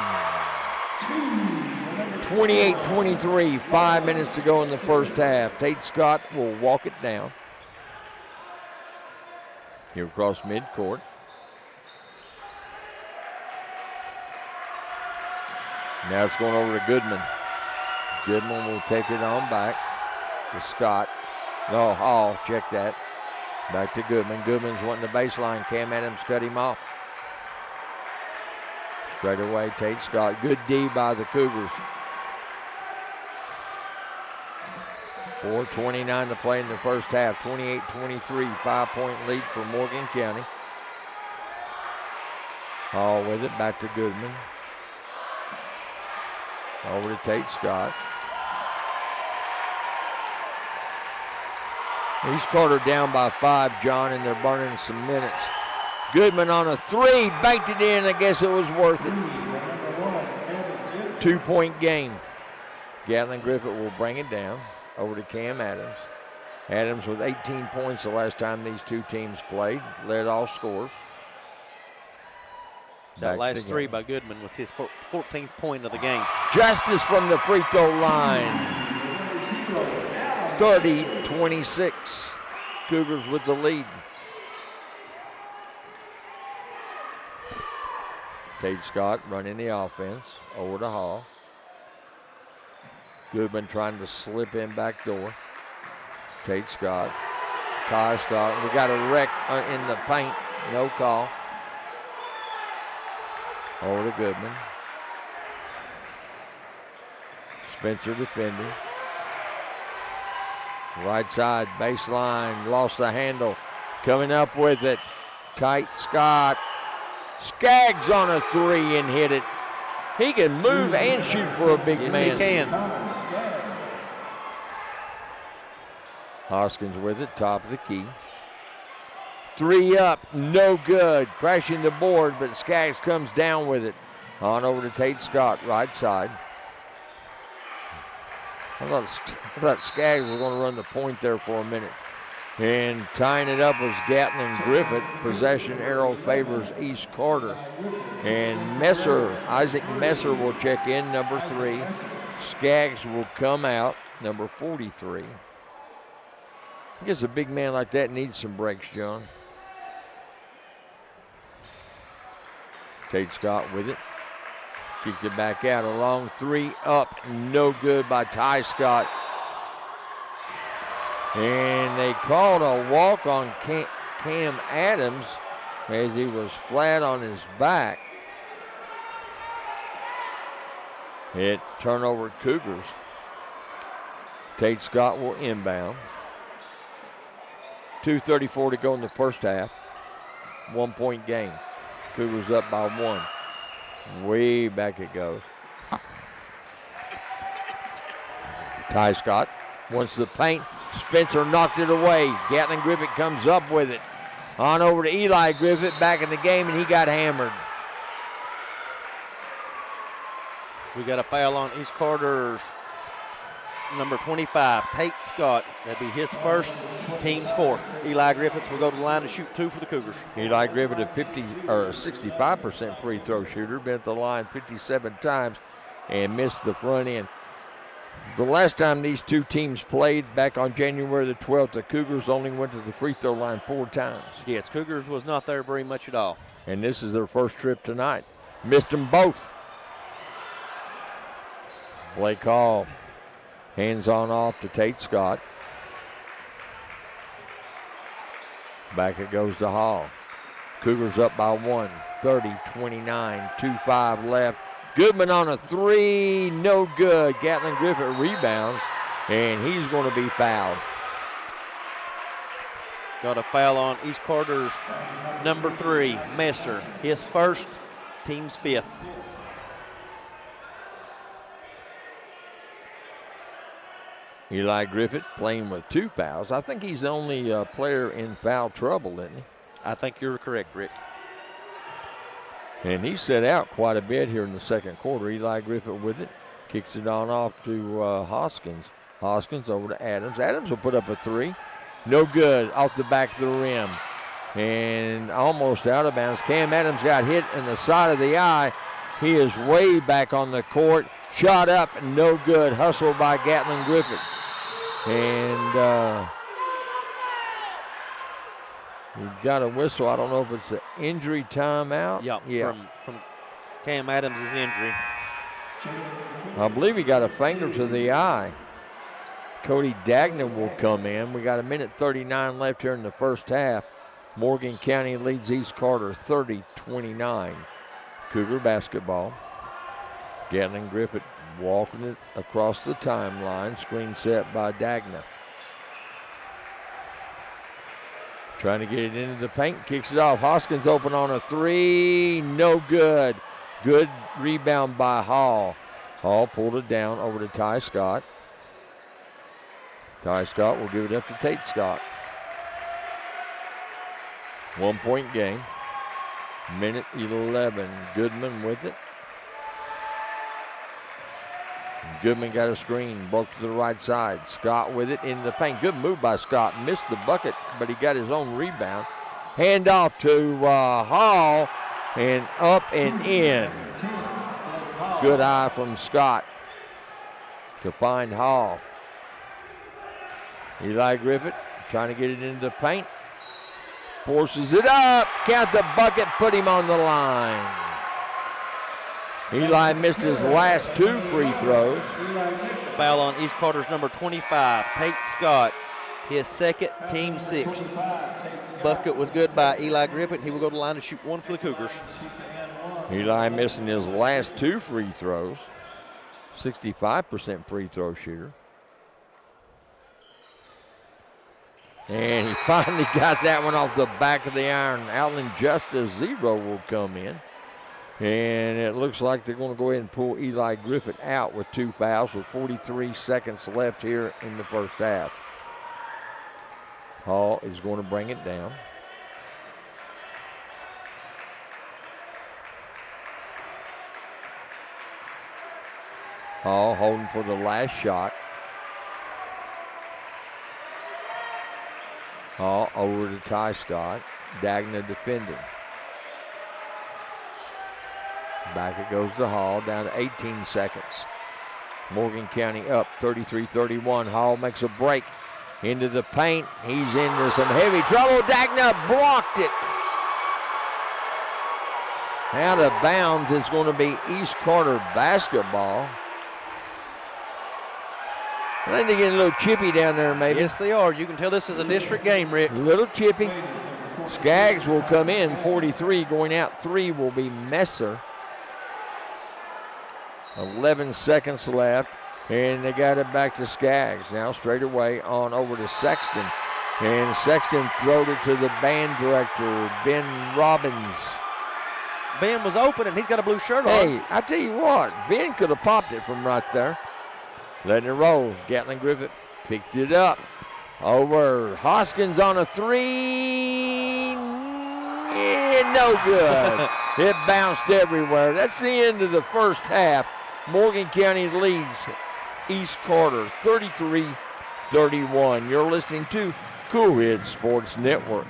28-23. 5 minutes to go in the first half. Tate Scott will walk it down. Here across midcourt. Now it's going over to Goodman. Goodman will take it on back to Scott. No, Hall, check that. Back to Goodman. Goodman's wanting the baseline. Cam Adams cut him off. Straight away, Tate Scott. Good D by the Cougars. 4:29 to play in the first half. 28-23, 5-point lead for Morgan County. Hall with it, back to Goodman. Over to Tate Scott. East Carter down by 5, John, and they're burning some minutes. Goodman on a 3, banked it in. I guess it was worth it. 2-point game. Gatlin Griffith will bring it down. Over to Cam Adams. Adams with 18 points the last time these two teams played. Led all scores. That last 3 by Goodman was his 14th point of the game. Justice from the free throw line. 30-26. Cougars with the lead. Tate Scott running the offense. Over to Hall. Goodman trying to slip in back door. Tate Scott. Ty Scott. We got a wreck in the paint. No call. Over to Goodman. Spencer defending. Right side, baseline, lost the handle. Coming up with it, Tate Scott. Skaggs on a 3 and hit it. He can move and shoot for a big man. Yes, he can. Hoskins with it, top of the key. 3 up, no good. Crashing the board, but Skaggs comes down with it. On over to Tate Scott, right side. I thought Skaggs was going to run the point there for a minute. And tying it up was Gatlin Griffith. Possession arrow favors East Carter. And Isaac Messer will check in, number 3. Skaggs will come out, number 43. I guess a big man like that needs some breaks, John. Tate Scott with it. Kicked it back out. A long three up. No good by Ty Scott. And they called a walk on Cam Adams as he was flat on his back. Hit turnover Cougars. Tate Scott will inbound. 2:34 to go in the first half. 1 point game. Cougars up by 1. Way back it goes. Ty Scott wants the paint. Spencer knocked it away. Gatlin Griffith comes up with it. On over to Eli Griffith back in the game, and he got hammered. We got a foul on East Carter's number 25, Tate Scott. That'd be his first, team's fourth. Eli Griffith will go to the line to shoot 2 for the Cougars. Eli Griffith, a 65% free throw shooter, been at the line 57 times and missed the front end. The last time these two teams played, back on January the 12th, the Cougars only went to the free throw line 4 times. Yes, Cougars was not there very much at all. And this is their first trip tonight. Missed them both. Blake Hall hands on off to Tate Scott. Back it goes to Hall. Cougars up by 1, 30-29, 2:5 left. Goodman on a 3, no good. Gatlin Griffith rebounds, and he's going to be fouled. Got a foul on East Carter's number 3, Messer. His first, team's 5th. Eli Griffith playing with 2 fouls. I think he's the only player in foul trouble, isn't he? I think you're correct, Rick. And he set out quite a bit here in the second quarter. Eli Griffith with it. Kicks it on off to Hoskins. Hoskins over to Adams. Adams will put up a 3. No good. Off the back of the rim. And almost out of bounds. Cam Adams got hit in the side of the eye. He is way back on the court. Shot up, no good. Hustled by Gatlin Griffith. And we've got a whistle. I don't know if it's an injury timeout. Yeah. From Cam Adams' injury. I believe he got a finger to the eye. Cody Dagna will come in. We got 1:39 left here in the first half. Morgan County leads East Carter 30-29. Cougar basketball. Gatlin Griffith walking it across the timeline. Screen set by Dagna. Trying to get it into the paint. Kicks it off. Hoskins open on a 3. No good. Good rebound by Hall. Hall pulled it down over to Ty Scott. Ty Scott will give it up to Tate Scott. 1 point game. 1:11. Goodman with it. Goodman got a screen, broke to the right side. Scott with it in the paint. Good move by Scott. Missed the bucket, but he got his own rebound. Hand off to Hall, and up and in. Good eye from Scott to find Hall. Eli Griffith trying to get it into the paint. Forces it up. Count the bucket, put him on the line. Eli missed his last 2 free throws. Foul on East Carter's number 25, Tate Scott. His second, team 6th. Bucket was good by Eli Griffith. He will go to the line to shoot 1 for the Cougars. Eli missing his last 2 free throws. 65% free throw shooter. And he finally got that one off the back of the iron. Allen Justice Zero will come in. And it looks like they're going to go ahead and pull Eli Griffith out with 2 fouls with 43 seconds left here in the first half. Hall is going to bring it down. Hall holding for the last shot. Hall over to Ty Scott. Dagna defending. Back it goes to Hall, down to 18 seconds. Morgan County up 33-31. Hall makes a break into the paint. He's into some heavy trouble. Dagna blocked it. Out of bounds, it's going to be East Carter basketball. I think they're getting a little chippy down there, maybe. Yes, they are. You can tell this is a district game, Rick. A little chippy. Skaggs will come in, 43. Going out 3 will be Messer. 11 seconds left, and they got it back to Skaggs. Now straight away on over to Sexton. And Sexton throwed it to the band director, Ben Robbins. Ben was open, and he's got a blue shirt on. Hey, I tell you what, Ben could have popped it from right there. Letting it roll. Gatlin Griffith picked it up. Over. Hoskins on a 3. Yeah, no good. It bounced everywhere. That's the end of the first half. Morgan County leads East Carter 33-31. You're listening to Cool Ridge Sports Network.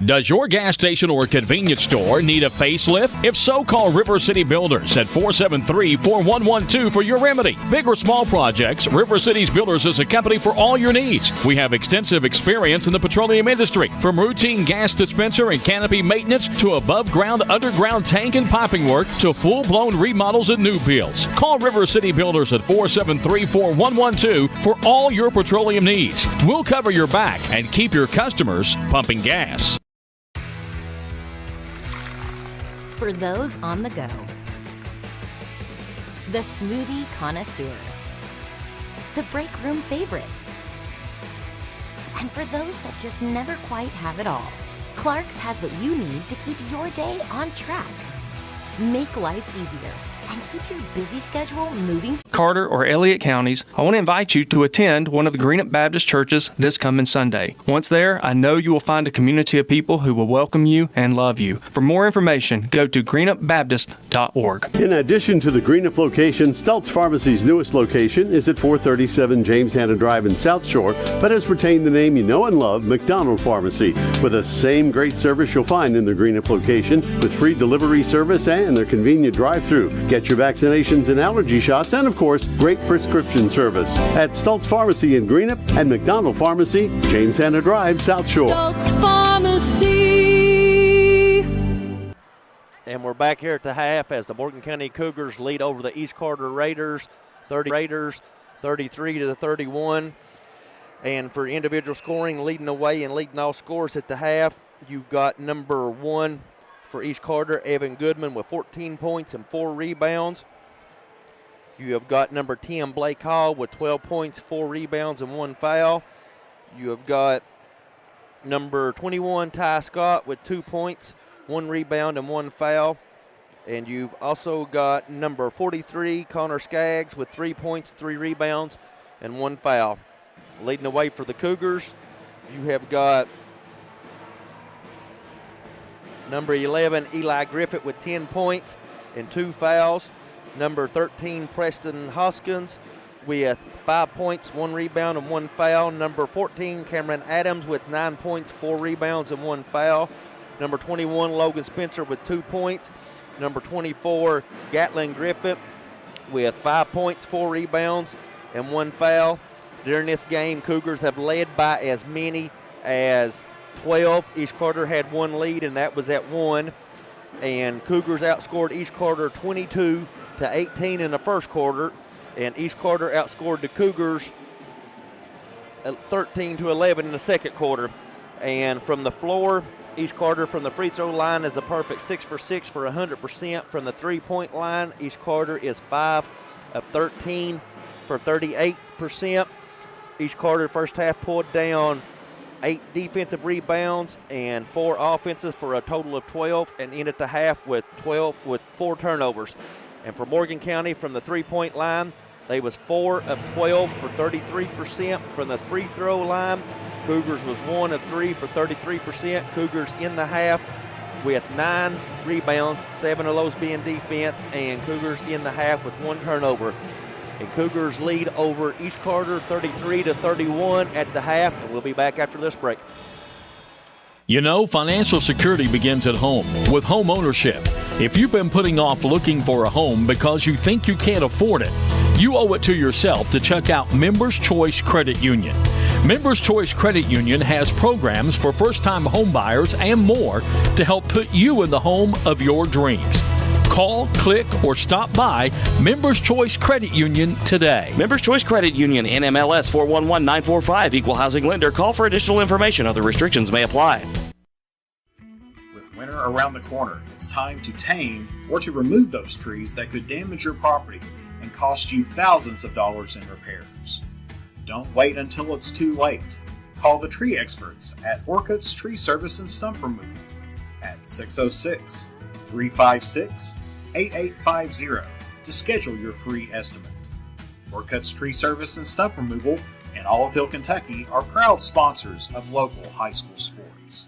Does your gas station or convenience store need a facelift? If so, call River City Builders at 473-4112 for your remedy. Big or small projects, River City's Builders is a company for all your needs. We have extensive experience in the petroleum industry, from routine gas dispenser and canopy maintenance to above-ground, underground tank and piping work to full-blown remodels and new builds. Call River City Builders at 473-4112 for all your petroleum needs. We'll cover your back and keep your customers pumping gas. For those on the go, the smoothie connoisseur, the break room favorite, and for those that just never quite have it all, Clark's has what you need to keep your day on track. Make life easier and keep your busy schedule moving. Carter or Elliott counties, I want to invite you to attend one of the Greenup Baptist churches this coming Sunday. Once there, I know you will find a community of people who will welcome you and love you. For more information, go to greenupbaptist.org. In addition to the Greenup location, Stultz Pharmacy's newest location is at 437 James Hanna Drive in South Shore, but has retained the name you know and love, McDonald Pharmacy, with the same great service you'll find in the Greenup location, with free delivery service and their convenient drive-through. Get your vaccinations and allergy shots, and of course, great prescription service at Stultz Pharmacy in Greenup and McDonald Pharmacy, James Hanna Drive, South Shore. Stultz Pharmacy. And we're back here at the half as the Morgan County Cougars lead over the East Carter Raiders 33-31. And for individual scoring, leading the way and leading all scores at the half, you've got number 1 for East Carter, Evan Goodman, with 14 points and 4 rebounds. You have got number 10, Blake Hall, with 12 points, 4 rebounds, and 1 foul. You have got number 21, Ty Scott, with 2 points, 1 rebound, and 1 foul. And you've also got number 43, Connor Skaggs, with 3 points, 3 rebounds, and 1 foul. Leading the way for the Cougars, you have got number 11, Eli Griffith, with 10 points and 2 fouls. Number 13, Preston Hoskins, with 5 points, 1 rebound, and 1 foul. Number 14, Cameron Adams, with 9 points, 4 rebounds, and 1 foul. Number 21, Logan Spencer, with 2 points. Number 24, Gatlin Griffith, with 5 points, 4 rebounds, and 1 foul. During this game, Cougars have led by as many as 12. East Carter had 1 lead, and that was at 1. And Cougars outscored East Carter 22-18 in the first quarter, and East Carter outscored the Cougars 13-11 in the second quarter. And from the floor, East Carter from the free throw line is a perfect 6 for 6 for 100%. From the three-point line, East Carter is 5 of 13 for 38%. East Carter first half pulled down 8 defensive rebounds and 4 offensive for a total of 12, and ended the half with 4 turnovers. And for Morgan County from the three-point line, they was 4 of 12 for 33%. From the free throw line, Cougars was 1 of 3 for 33%. Cougars in the half with 9 rebounds, 7 of those being defense, and Cougars in the half with 1 turnover. And Cougars lead over East Carter 33-31 at the half, and we'll be back after this break. You know, financial security begins at home with home ownership. If you've been putting off looking for a home because you think you can't afford it, you owe it to yourself to check out Members Choice Credit Union. Members Choice Credit Union has programs for first-time home buyers and more to help put you in the home of your dreams. Call, click, or stop by Members Choice Credit Union today. Members Choice Credit Union, NMLS 411945, Equal Housing Lender. Call for additional information. Other restrictions may apply. With winter around the corner, it's time to tame or to remove those trees that could damage your property and cost you thousands of dollars in repairs. Don't wait until it's too late. Call the tree experts at Orcutt's Tree Service and Stump Removal at 606-356-8850 to schedule your free estimate. Orcutt's Tree Service and Stump Removal in Olive, Kentucky are proud sponsors of local high school sports.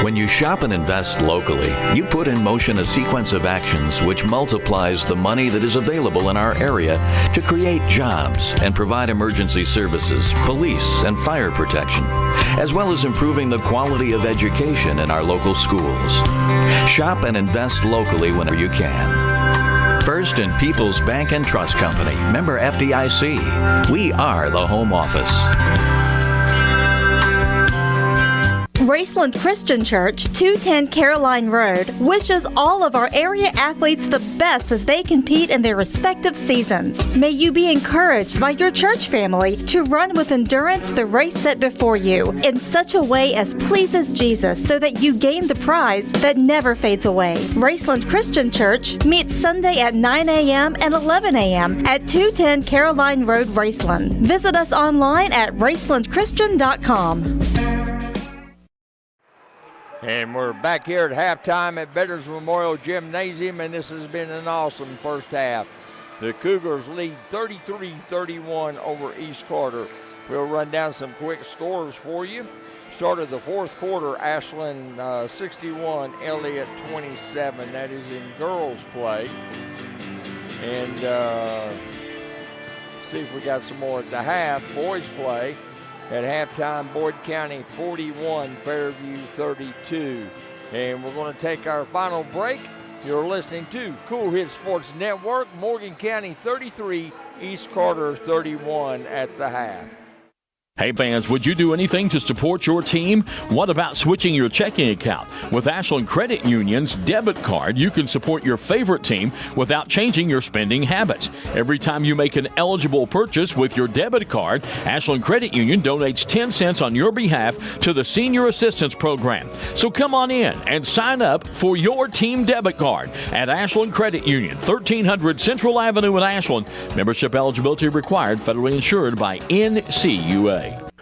When you shop and invest locally, you put in motion a sequence of actions which multiplies the money that is available in our area to create jobs and provide emergency services, police, and fire protection, as well as improving the quality of education in our local schools. Shop and invest locally whenever you can. First in People's Bank and Trust Company, member FDIC. We are the home office. Raceland Christian Church, 210 Caroline Road, wishes all of our area athletes the best as they compete in their respective seasons. May you be encouraged by your church family to run with endurance the race set before you in such a way as pleases Jesus so that you gain the prize that never fades away. Raceland Christian Church meets Sunday at 9 a.m. and 11 a.m. at 210 Caroline Road, Raceland. Visit us online at racelandchristian.com. And we're back here at halftime at Veterans Memorial Gymnasium, and this has been an awesome first half. The Cougars lead 33-31 over East Carter. We'll run down some quick scores for you. Start of the fourth quarter, Ashland 61, Elliott 27. That is in girls play. And see if we got some more at the half. Boys play. At halftime, Boyd County 41, Fairview 32. And we're going to take our final break. You're listening to Cool Hit Sports Network, Morgan County 33, East Carter 31 at the half. Hey fans, would you do anything to support your team? What about switching your checking account? With Ashland Credit Union's debit card, you can support your favorite team without changing your spending habits. Every time you make an eligible purchase with your debit card, Ashland Credit Union donates 10 cents on your behalf to the Senior Assistance Program. So come on in and sign up for your team debit card at Ashland Credit Union, 1300 Central Avenue in Ashland. Membership eligibility required, federally insured by NCUA.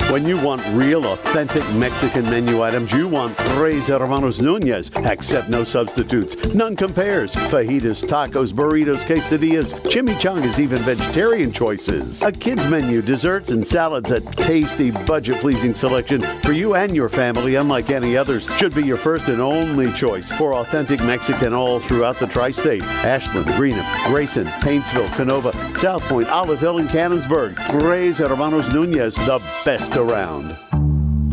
When you want real, authentic Mexican menu items, you want Tres Hermanos Nunez. Accept no substitutes. None compares. Fajitas, tacos, burritos, quesadillas, chimichangas, even vegetarian choices. A kids menu, desserts and salads, a tasty, budget-pleasing selection for you and your family, unlike any others. Should be your first and only choice for authentic Mexican all throughout the tri-state. Ashland, Greenup, Grayson, Paintsville, Canova, South Point, Olive Hill, and Cannonsburg. Tres Hermanos Nunez, the best around.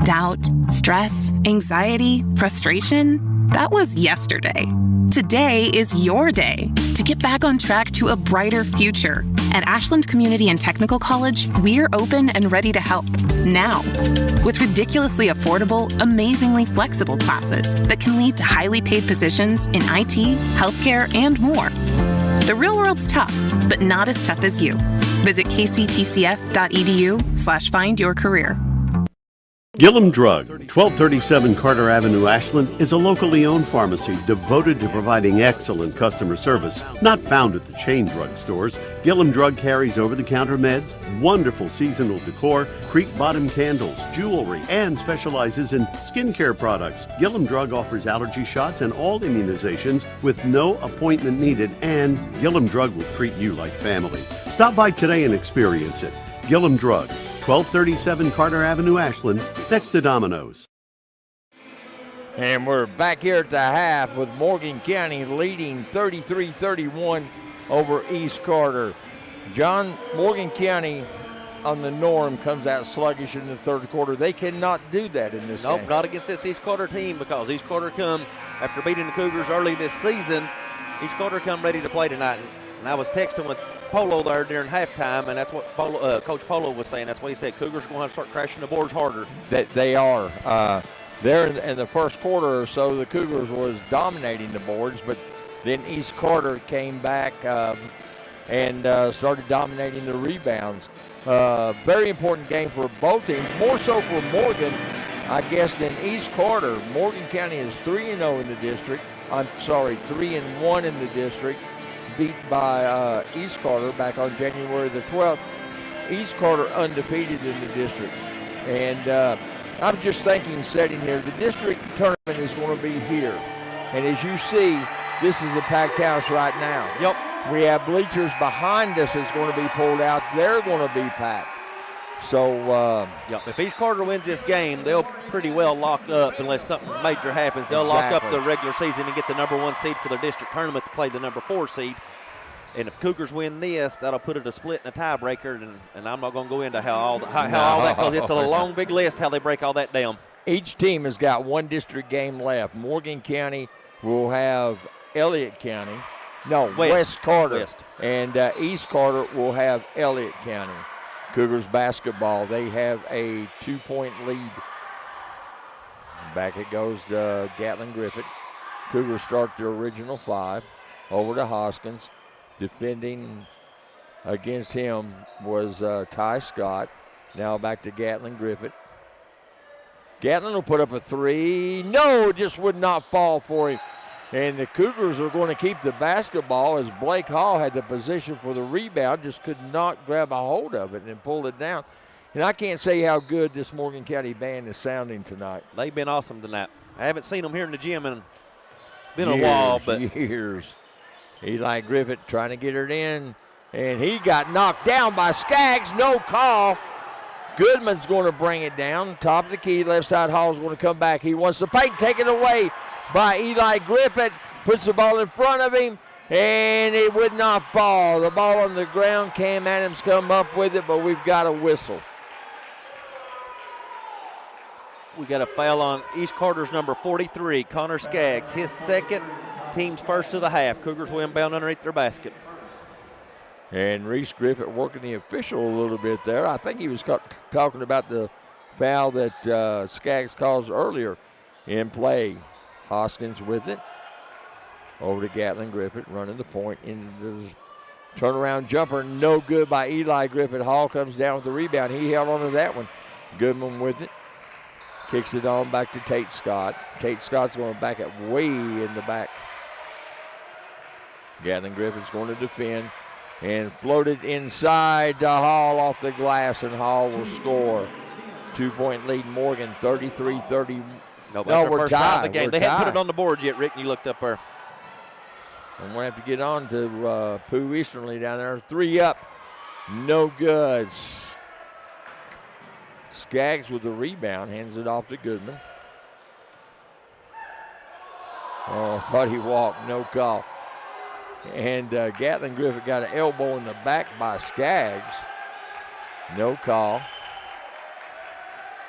Doubt, stress, anxiety, frustration, that was yesterday. Today is your day to get back on track to a brighter future. At Ashland Community and Technical College, we're open and ready to help now. With ridiculously affordable, amazingly flexible classes that can lead to highly paid positions in IT, healthcare, and more. The real world's tough, but not as tough as you. Visit kctcs.edu/findyourcareer. Gillum Drug, 1237 Carter Avenue, Ashland, is a locally owned pharmacy devoted to providing excellent customer service. Not found at the chain drug stores, Gillum Drug carries over-the-counter meds, wonderful seasonal decor, creek bottom candles, jewelry, and specializes in skincare products. Gillum Drug offers allergy shots and all immunizations with no appointment needed, and Gillum Drug will treat you like family. Stop by today and experience it. Gillum Drug, 1237 Carter Avenue, Ashland, next to Domino's. And we're back here at the half with Morgan County leading 33-31 over East Carter. John, Morgan County on the norm comes out sluggish in the third quarter. They cannot do that in this game. Nope, not against this East Carter team, because East Carter come after beating the Cougars early this season. East Carter come ready to play tonight. And I was texting with Polo there during halftime, and that's what Coach Polo was saying. That's what he said. Cougars are going to have to start crashing the boards harder. That they are. There in the first quarter or so, the Cougars was dominating the boards, but then East Carter came back and started dominating the rebounds. Very important game for both teams, more so for Morgan, I guess, than East Carter. Morgan County is 3-0 in the district. I'm sorry, 3-1 in the district, beat by East Carter back on January the 12th. East Carter undefeated in the district. And I'm just thinking, sitting here, the district tournament is going to be here. And as you see, this is a packed house right now. Yep. We have bleachers behind us that's going to be pulled out. They're going to be packed. So, yep. If East Carter wins this game, they'll pretty well lock up, unless something major happens. They'll lock up the regular season and get the number 1 seed for their district tournament to play the number 4 seed. And if Cougars win this, that'll put it a split and a tiebreaker. And I'm not going to go into how all that, because it's a long, big list how they break all that down. Each team has got one district game left. Morgan County will have Elliott County. No, West Carter. West. And East Carter will have Elliott County. Cougars basketball, they have a 2-point lead. Back it goes to Gatlin Griffith. Cougars start their original 5. Over to Hoskins. Defending against him was Ty Scott. Now back to Gatlin Griffith. Gatlin will put up a 3. No, it just would not fall for him. And the Cougars are going to keep the basketball as Blake Hall had the position for the rebound, just could not grab a hold of it and pull it down. And I can't say how good this Morgan County band is sounding tonight. They've been awesome tonight. I haven't seen them here in the gym in a while, but years. Eli Griffith trying to get it in, and he got knocked down by Skaggs. No call. Goodman's going to bring it down. Top of the key, left side. Hall's going to come back. He wants the paint taken away by Eli Griffith. Puts the ball in front of him, and it would not fall. The ball on the ground. Cam Adams come up with it, but we've got a whistle. We got a foul on East Carter's number 43, Connor Skaggs. His second, team's first of the half. Cougars will inbound underneath their basket. And Reese Griffith working the official a little bit there. I think he was talking about the foul that Skaggs caused earlier in play. Hoskins with it. Over to Gatlin Griffith, running the point in the turnaround jumper. No good by Eli Griffith. Hall comes down with the rebound. He held on to that one. Goodman with it. Kicks it on back to Tate Scott. Tate Scott's going to back it way in the back. Gatlin Griffith's going to defend and floated inside to Hall off the glass, and Hall will score. 2-point lead, Morgan, 33-30. No, we're tied. They haven't put it on the board yet, Rick, and you looked up there. I'm going to have to get on to Pooh Easternly down there. 3 up, no good. Skaggs with the rebound, hands it off to Goodman. Oh, thought he walked, no call. And Gatlin Griffith got an elbow in the back by Skaggs. No call.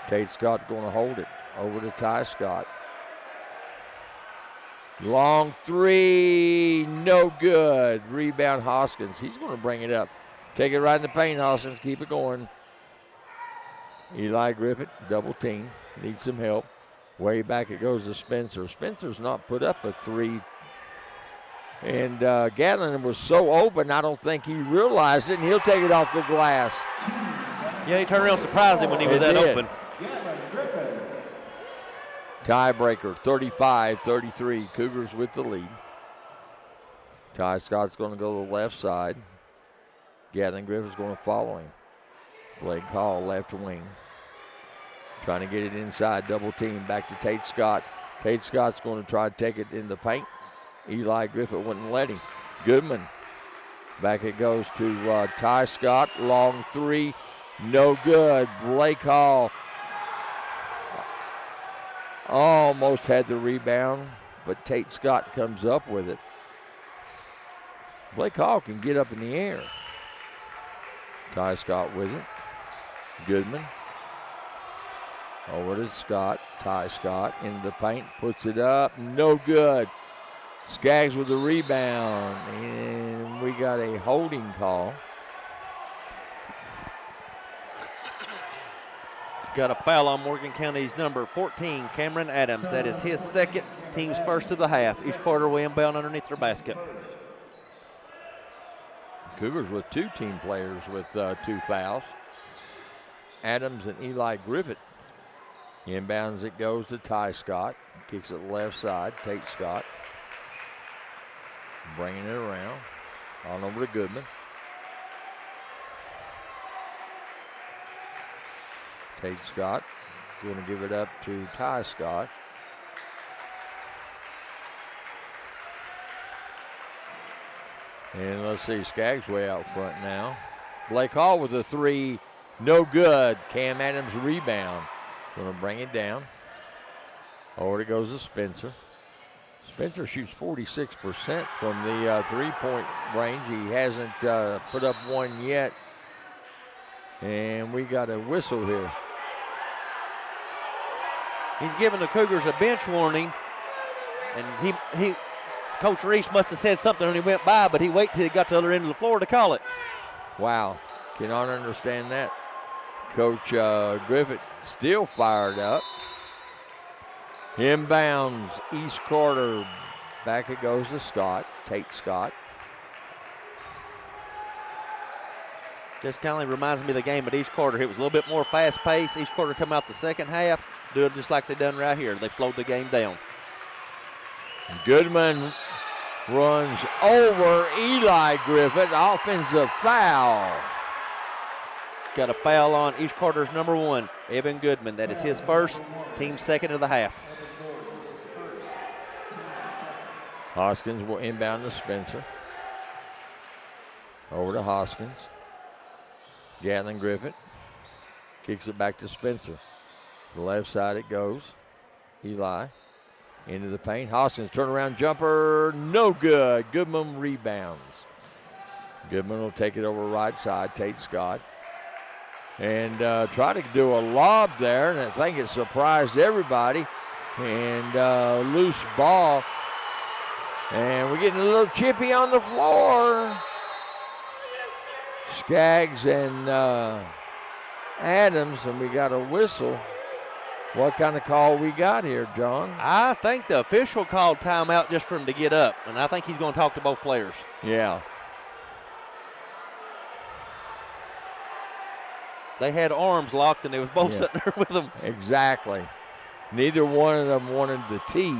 Tate Scott going to hold it. Over to Ty Scott. Long 3, no good. Rebound Hoskins. He's going to bring it up. Take it right in the paint, Hoskins. Keep it going. Eli Griffith, double team. Needs some help. Way back it goes to Spencer. Spencer's not put up a 3. And Gatlin was so open, I don't think he realized it, and he'll take it off the glass. Yeah, he turned around, surprised him when he was that open. Tiebreaker, 35-33. Cougars with the lead. Ty Scott's going to go to the left side. Gatlin Griffith's going to follow him. Blake Hall, left wing. Trying to get it inside, double team, back to Tate Scott. Tate Scott's going to try to take it in the paint. Eli Griffith wouldn't let him. Goodman, back it goes to Ty Scott. Long 3, no good. Blake Hall almost had the rebound, but Tate Scott comes up with it. Blake Hall can get up in the air. Ty Scott with it. Goodman. Over to Scott. Ty Scott into the paint. Puts it up. No good. Skaggs with the rebound, and we got a holding call. Got a foul on Morgan County's number 14, Cameron Adams. That is his second, team's first of the half. Each quarter will inbound underneath their basket. Cougars with 2 team players with 2 fouls. Adams and Eli Griffith. Inbounds it goes to Ty Scott. Kicks it left side, Tate Scott. Bringing it around. On over to Goodman. Tate Scott going to give it up to Ty Scott. And let's see, Skaggs way out front now. Blake Hall with a 3, no good. Cam Adams rebound. Going to bring it down. Over it goes to Spencer. Spencer shoots 46% from the 3-point range. He hasn't put up one yet. And we got a whistle here. He's giving the Cougars a bench warning. And he Coach Reese must have said something when he went by, but he waited till he got to the other end of the floor to call it. Wow, cannot understand that. Coach Griffith still fired up. Inbounds, East Carter. Back it goes to Scott, Tate Scott. Just kind of reminds me of the game at East Carter. It was a little bit more fast-paced. East Carter come out the second half, do it just like they done right here. They've slowed the game down. Goodman runs over Eli Griffith. Offensive foul. Got a foul on East Carter's number 1, Evan Goodman. That is his first, team second of the half. Hoskins will inbound to Spencer. Over to Hoskins. Gatlin Griffith kicks it back to Spencer. The left side it goes. Eli into the paint. Hoskins turnaround jumper, no good. Goodman rebounds. Goodman will take it over right side, Tate Scott. And try to do a lob there, and I think it surprised everybody. And loose ball. And we're getting a little chippy on the floor. Skaggs and Adams, and we got a whistle. What kind of call we got here, John? I think the official called timeout just for him to get up, and I think he's going to talk to both players. Yeah. They had arms locked, and they was both sitting there with them. Exactly. Neither one of them wanted the tee.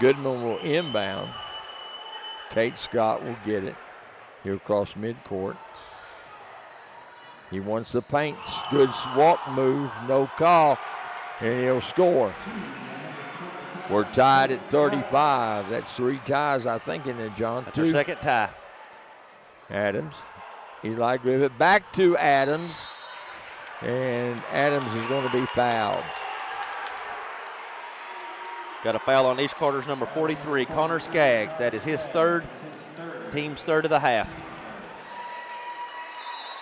Goodman will inbound. Tate Scott will get it. He'll cross midcourt. He wants the paint. Good walk move, no call, and he'll score. We're tied at 35. That's 3 ties, I think, in it, John. That's our second tie. Adams. Eli Griffith back to Adams. And Adams is going to be fouled. Got a foul on East Carter's number 43, Connor Skaggs. That is his third, team's third of the half.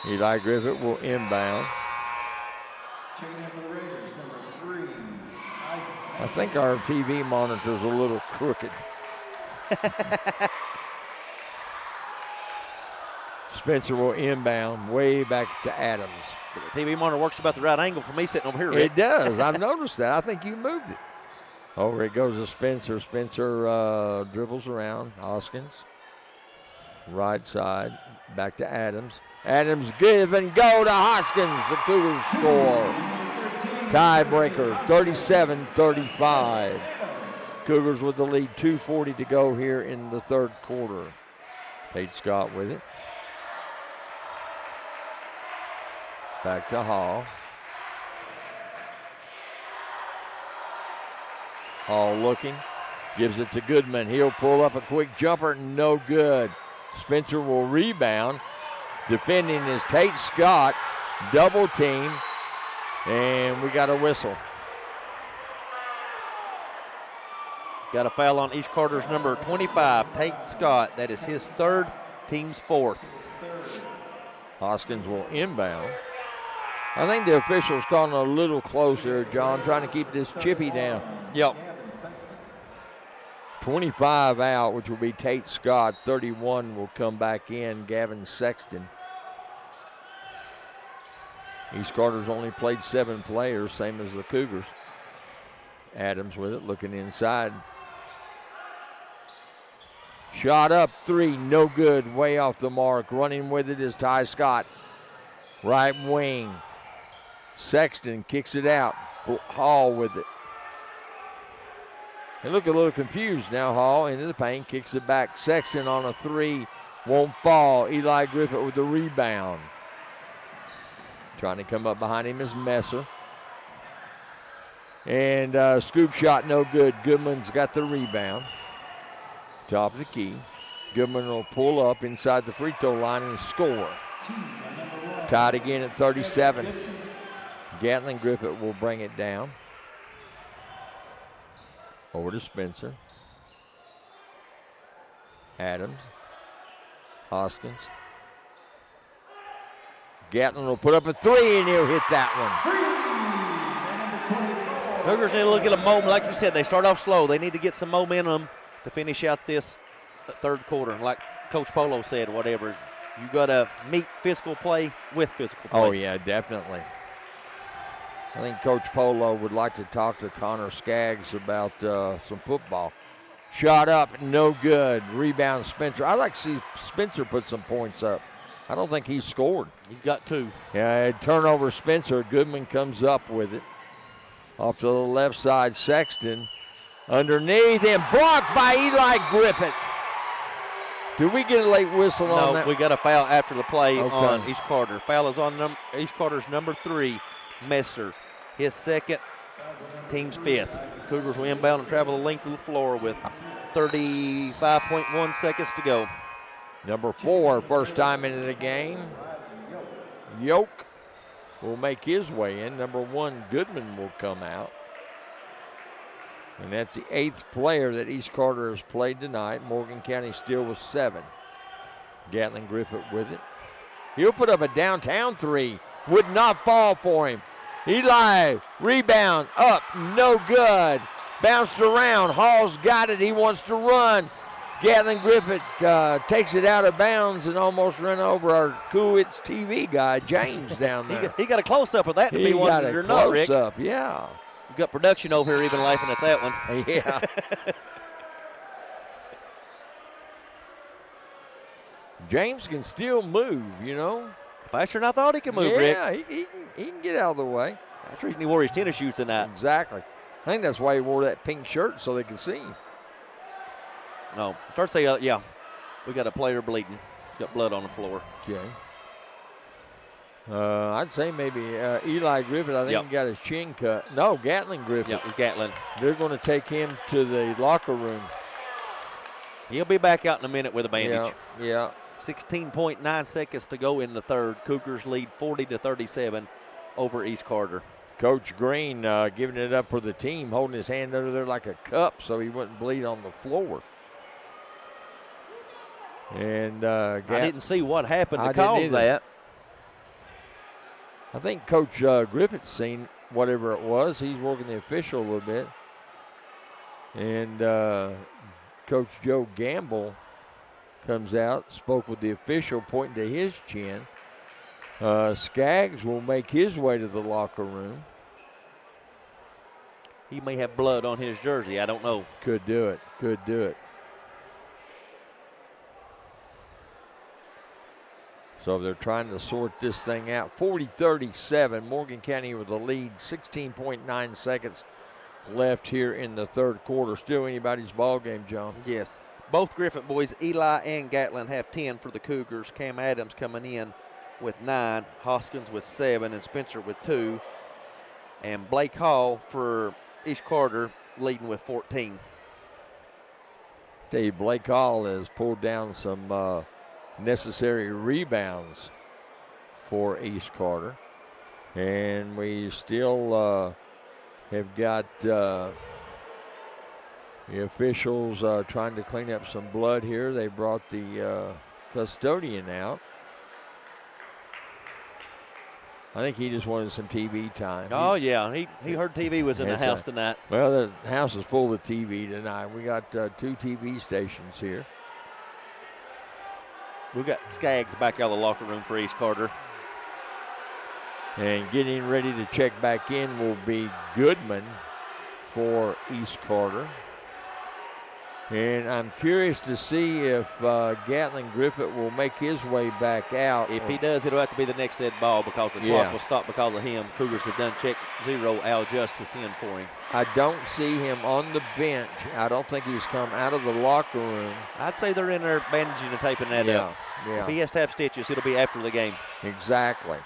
Eli Griffith will inbound. I think our TV monitor's a little crooked. Spencer will inbound way back to Adams. The TV monitor works about the right angle for me sitting over here, Rick. It does. I've noticed that. I think you moved it. Over it goes to Spencer. Spencer dribbles around. Hoskins. Right side. Back to Adams. Adams give and go to Hoskins. The Cougars score. Tiebreaker, 37-35. Cougars with the lead, 2:40 to go here in the third quarter. Tate Scott with it. Back to Hall. Hall looking, gives it to Goodman. He'll pull up a quick jumper, no good. Spencer will rebound. Defending is Tate Scott, double team, and we got a whistle. Got a foul on East Carter's number 25, Tate Scott. That is his third, team's fourth. Hoskins will inbound. I think the official's calling a little closer, John, trying to keep this chippy down. Yep. 25 out, which will be Tate Scott. 31 will come back in, Gavin Sexton. East Carter's only played 7 players, same as the Cougars. Adams with it, looking inside. Shot up 3, no good, way off the mark. Running with it is Ty Scott. Right wing. Sexton kicks it out. Hall with it. They look a little confused now. Hall into the paint, kicks it back. Sexton on a 3, won't fall. Eli Griffith with the rebound. Trying to come up behind him is Messer. And scoop shot, no good. Goodman's got the rebound. Top of the key. Goodman will pull up inside the free throw line and score. Tied again at 37. Gatlin Griffith will bring it down. Over to Spencer. Adams. Hoskins. Gatlin will put up a 3 and he'll hit that one. Cougars need to look at a moment. Like you said, they start off slow. They need to get some momentum to finish out this third quarter. Like Coach Polo said, whatever, you got to meet physical play with physical play. Oh, yeah, definitely. I think Coach Polo would like to talk to Connor Skaggs about some football. Shot up, no good. Rebound, Spencer. I'd like to see Spencer put some points up. I don't think he's scored. He's got 2. Yeah, turnover, Spencer. Goodman comes up with it. Off to the left side, Sexton. Underneath and blocked by Eli Griffith. Did we get a late whistle on that? No, we got a foul after the play on East Carter. Foul is on East Carter's number 3, Messer. His second, team's 5th. Cougars will inbound and travel the length of the floor with 35.1 seconds to go. Number 4, first time into the game. Yoke will make his way in. Number 1, Goodman will come out. And that's the 8th player that East Carter has played tonight. Morgan County still with 7. Gatlin Griffith with it. He'll put up a downtown 3. Would not fall for him. Eli, rebound, up, no good. Bounced around, Hall's got it, he wants to run. Gatlin Griffith takes it out of bounds and almost ran over our Kuwitz TV guy, James, down there. He got a close-up of that to be one or not, Rick. Yeah. We got production over here even laughing at that one. Yeah. James can still move, you know. Faster than I thought he could move, Rick. Yeah, he can get out of the way. That's the reason he wore his tennis shoes tonight. Exactly. I think that's why he wore that pink shirt, so they could see him. No, start saying, yeah, we got a player bleeding. Got blood on the floor. Okay. I'd say maybe Eli Griffith, I think he got his chin cut. No, Gatlin Griffith. Yeah, Gatlin. They're going to take him to the locker room. He'll be back out in a minute with a bandage. Yeah. 16.9 seconds to go in the third. Cougars lead 40-37 over East Carter. Coach Green giving it up for the team, holding his hand under there like a cup so he wouldn't bleed on the floor. And I didn't see what happened to cause that. I think Coach Griffith's seen whatever it was. He's working the official a little bit. And Coach Joe Gamble comes out, spoke with the official, pointing to his chin. Skaggs will make his way to the locker room. He may have blood on his jersey. I don't know. Could do it. Could do it. So they're trying to sort this thing out. 40-37, Morgan County with the lead. 16.9 seconds left here in the third quarter. Still anybody's ball game, John. Yes. Both Griffith boys, Eli and Gatlin, have 10 for the Cougars. Cam Adams coming in with 9, Hoskins with 7, and Spencer with 2. And Blake Hall for East Carter leading with 14. Tell you, Blake Hall has pulled down some necessary rebounds for East Carter. And we still have got the officials trying to clean up some blood here. They brought the custodian out. I think he just wanted some TV time. Oh, yeah. He heard TV was in the house tonight. Well, the house is full of TV tonight. We got 2 TV stations here. We got Skaggs back out of the locker room for East Carter. And getting ready to check back in will be Goodman for East Carter. And I'm curious to see if Gatlin Griffith will make his way back out. If he does, it'll have to be the next dead ball because the clock will stop because of him. Cougars have done check 0. Al Justice in for him. I don't see him on the bench. I don't think he's come out of the locker room. I'd say they're in there bandaging and taping that up. Yeah. If he has to have stitches, it'll be after the game. Exactly.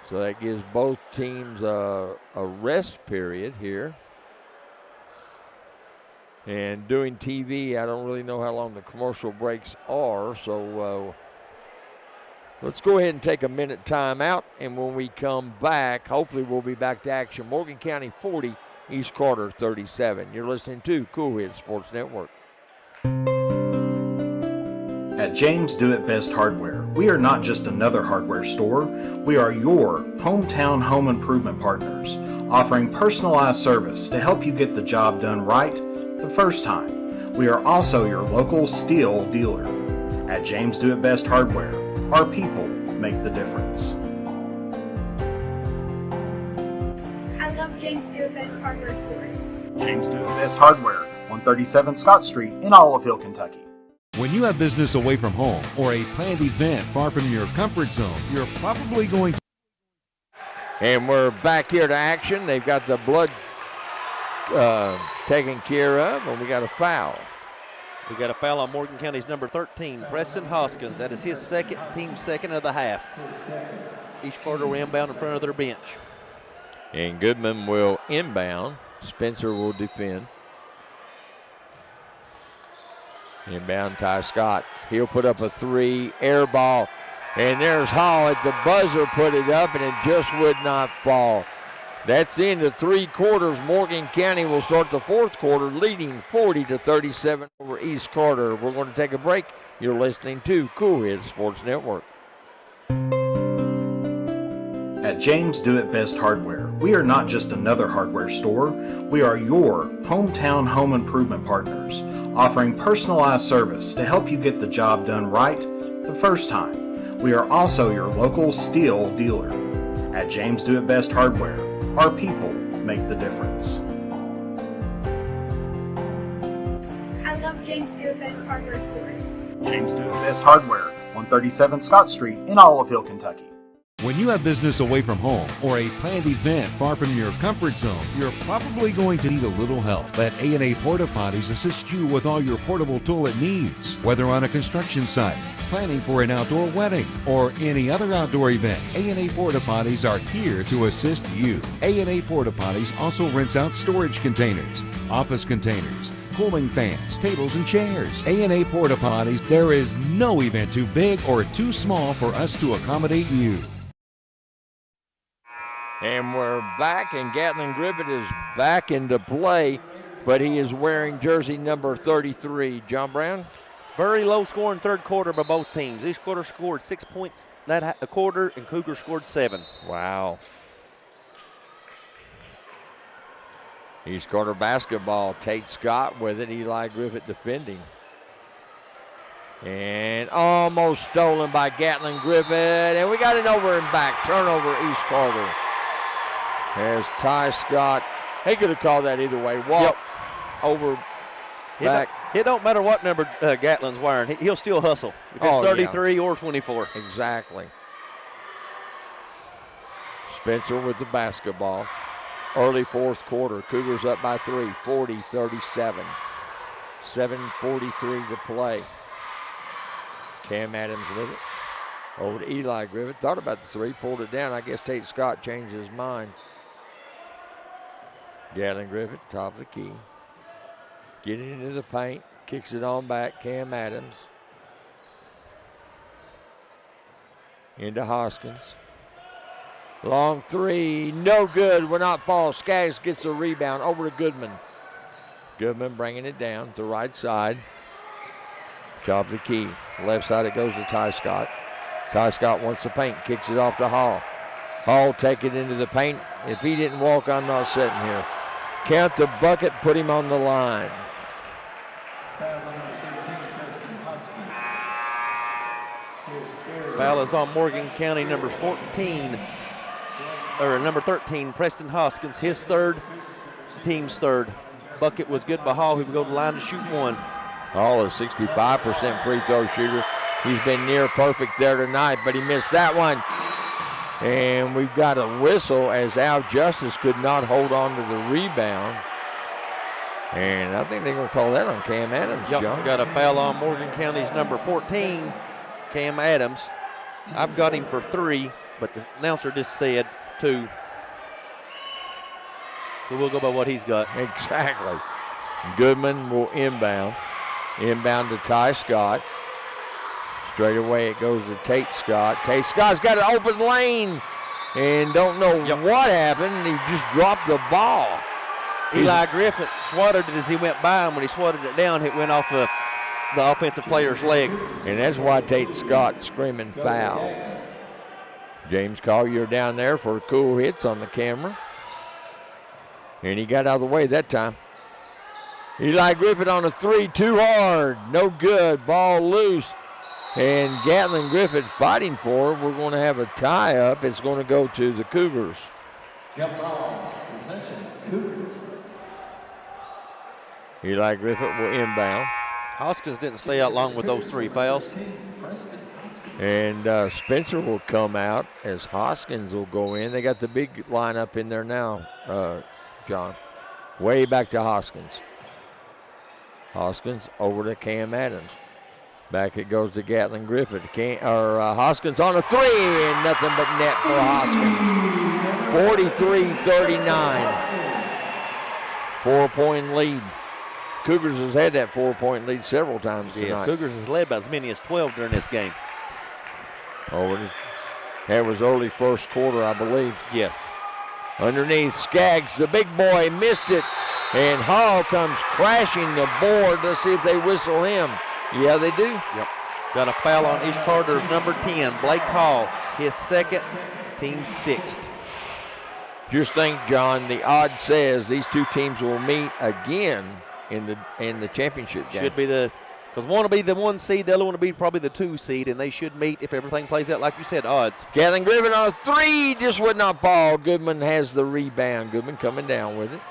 So that gives both teams a rest period here. And doing TV, I don't really know how long the commercial breaks are. So let's go ahead and take a minute timeout. And when we come back, hopefully we'll be back to action. Morgan County 40, East Carter 37. You're listening to Cool Head Sports Network. At James Do It Best Hardware, we are not just another hardware store, we are your hometown home improvement partners, offering personalized service to help you get the job done right the first time. We are also your local steel dealer. At James Do It Best Hardware, our people make the difference. I love James Do It Best Hardware Store. James Do It Best Hardware, 137 Scott Street in Olive Hill, Kentucky. When you have business away from home or a planned event far from your comfort zone, you're probably going to... And we're back here to action. They've got the blood taken care of, and we got a foul. We got a foul on Morgan County's number 13, Preston Hoskins. That is his team second of the half. East Carter will inbound in front of their bench. And Goodman will inbound. Spencer will defend. Inbound Ty Scott. He'll put up a 3, air ball. And there's Hall at the buzzer, put it up, and it just would not fall. That's into 3 quarters. Morgan County will start the 4th quarter, leading 40-37 over East Carter. We're going to take a break. You're listening to Cool Head Sports Network. At James Do It Best Hardware, we are not just another hardware store, we are your hometown home improvement partners, offering personalized service to help you get the job done right the first time. We are also your local steel dealer. At James Do It Best Hardware, our people make the difference. I love James Do It Best Hardware Store. James Do It Best Hardware, 137 Scott Street in Olive Hill, Kentucky. When you have business away from home or a planned event far from your comfort zone, you're probably going to need a little help. Let A&A Porta Potties assist you with all your portable toilet needs. Whether on a construction site, planning for an outdoor wedding, or any other outdoor event, A&A Porta Potties are here to assist you. A&A Porta Potties also rents out storage containers, office containers, cooling fans, tables, and chairs. A&A Porta Potties, there is no event too big or too small for us to accommodate you. And we're back, and Gatlin Griffith is back into play, but he is wearing jersey number 33. John Brown? Very low scoring 3rd quarter by both teams. Each quarter scored 6 points that a quarter, and Cougar scored 7. Wow. East Carter basketball. Tate Scott with it. Eli Griffith defending. And almost stolen by Gatlin Griffith. And we got it over and back. Turnover, East Carter. There's Ty Scott. He could have called that either way. Walk over, back. It don't matter what number Gatlin's wearing. He'll still hustle. If it's 33 or 24. Exactly. Spencer with the basketball. Early 4th quarter. Cougars up by 3, 40-37. 7:43 to play. Cam Adams with it. Over to Eli Griffith. Thought about the 3, pulled it down. I guess Tate Scott changed his mind. Gatlin Griffith, top of the key. Getting into the paint. Kicks it on back. Cam Adams. Into Hoskins. Long 3. No good. Will not fall. Skaggs gets the rebound. Over to Goodman. Goodman bringing it down to the right side. Top of the key. Left side it goes to Ty Scott. Ty Scott wants the paint. Kicks it off to Hall. Hall take it into the paint. If he didn't walk, I'm not sitting here. Count the bucket, put him on the line. Foul is on Morgan County, number 14, or number 13, Preston Hoskins. His third, team's third. Bucket was good by Hall, who would go to the line to shoot one. Hall is 65% free throw shooter. He's been near perfect there tonight, but he missed that one. And we've got a whistle as Al Justice could not hold on to the rebound. And I think they're going to call that on Cam Adams, Yep, John. got a foul on Morgan County's number 14, Cam Adams. I've got him for 3, but the announcer just said 2. So we'll go by what he's got. Exactly. Goodman will inbound. Inbound to Ty Scott. Straight away it goes to Tate Scott. Tate Scott's got an open lane and don't know what happened. He just dropped the ball. Eli Griffith swatted it as he went by, and when he swatted it down, it went off the offensive player's leg. And that's why Tate Scott screaming foul. James Collier down there for cool hits on the camera. And he got out of the way that time. Eli Griffith on a 3, too hard, no good, ball loose. And Gatlin Griffith fighting for it. We're going to have a tie up. It's going to go to the Cougars. Eli Griffith will inbound. Hoskins didn't stay out long with those 3 fouls. And Spencer will come out as Hoskins will go in. They got the big lineup in there now, John. Way back to Hoskins. Hoskins over to Cam Adams. Back it goes to Gatlin Griffith. Hoskins on a 3, and nothing but net for Hoskins. 43-39. 4-point lead. Cougars has had that 4-point lead several times tonight. Yes, Cougars has led by as many as 12 during this game. That was early first quarter, I believe. Yes. Underneath, Skaggs, the big boy, missed it. And Hall comes crashing the board. Let's see if they whistle him. Yeah, they do. Yep. Got a foul on East Carter's number 10, Blake Hall. His second, team 6th. Just think, John, the odds says these two teams will meet again in the championship game. Should be because one will be the 1 seed, the other one will be probably the 2 seed, and they should meet if everything plays out like you said, odds. Gatlin Griffin on a 3, just would not fall. Goodman has the rebound. Goodman coming down with it.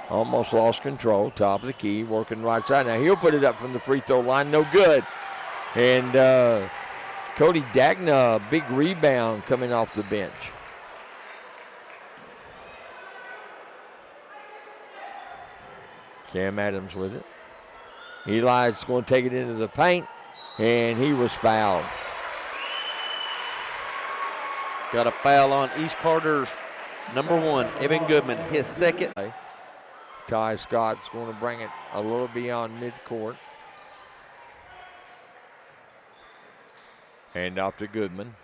Almost lost control, top of the key, working right side. Now he'll put it up from the free throw line, no good. And Cody Dagna, big rebound coming off the bench. Cam Adams with it. Eli's going to take it into the paint, and he was fouled. Got a foul on East Carter's number 1, Evan Goodman, his second. Ty Scott's going to bring it a little beyond midcourt. Hand off to Goodman.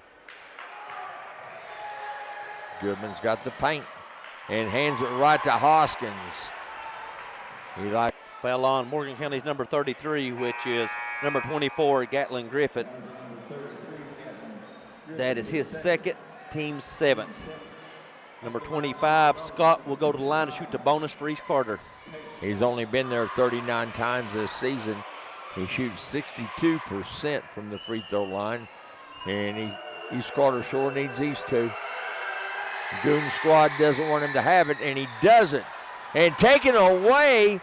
Goodman's got the paint and hands it right to Hoskins. Eli. Foul on Morgan County's number 33, which is number 24, Gatlin Griffith. That is his second, team 7th. Number 25, Scott will go to the line to shoot the bonus for East Carter. He's only been there 39 times this season. He shoots 62% from the free throw line. And East Carter sure needs these two. Goon squad doesn't want him to have it, and he doesn't. And taken away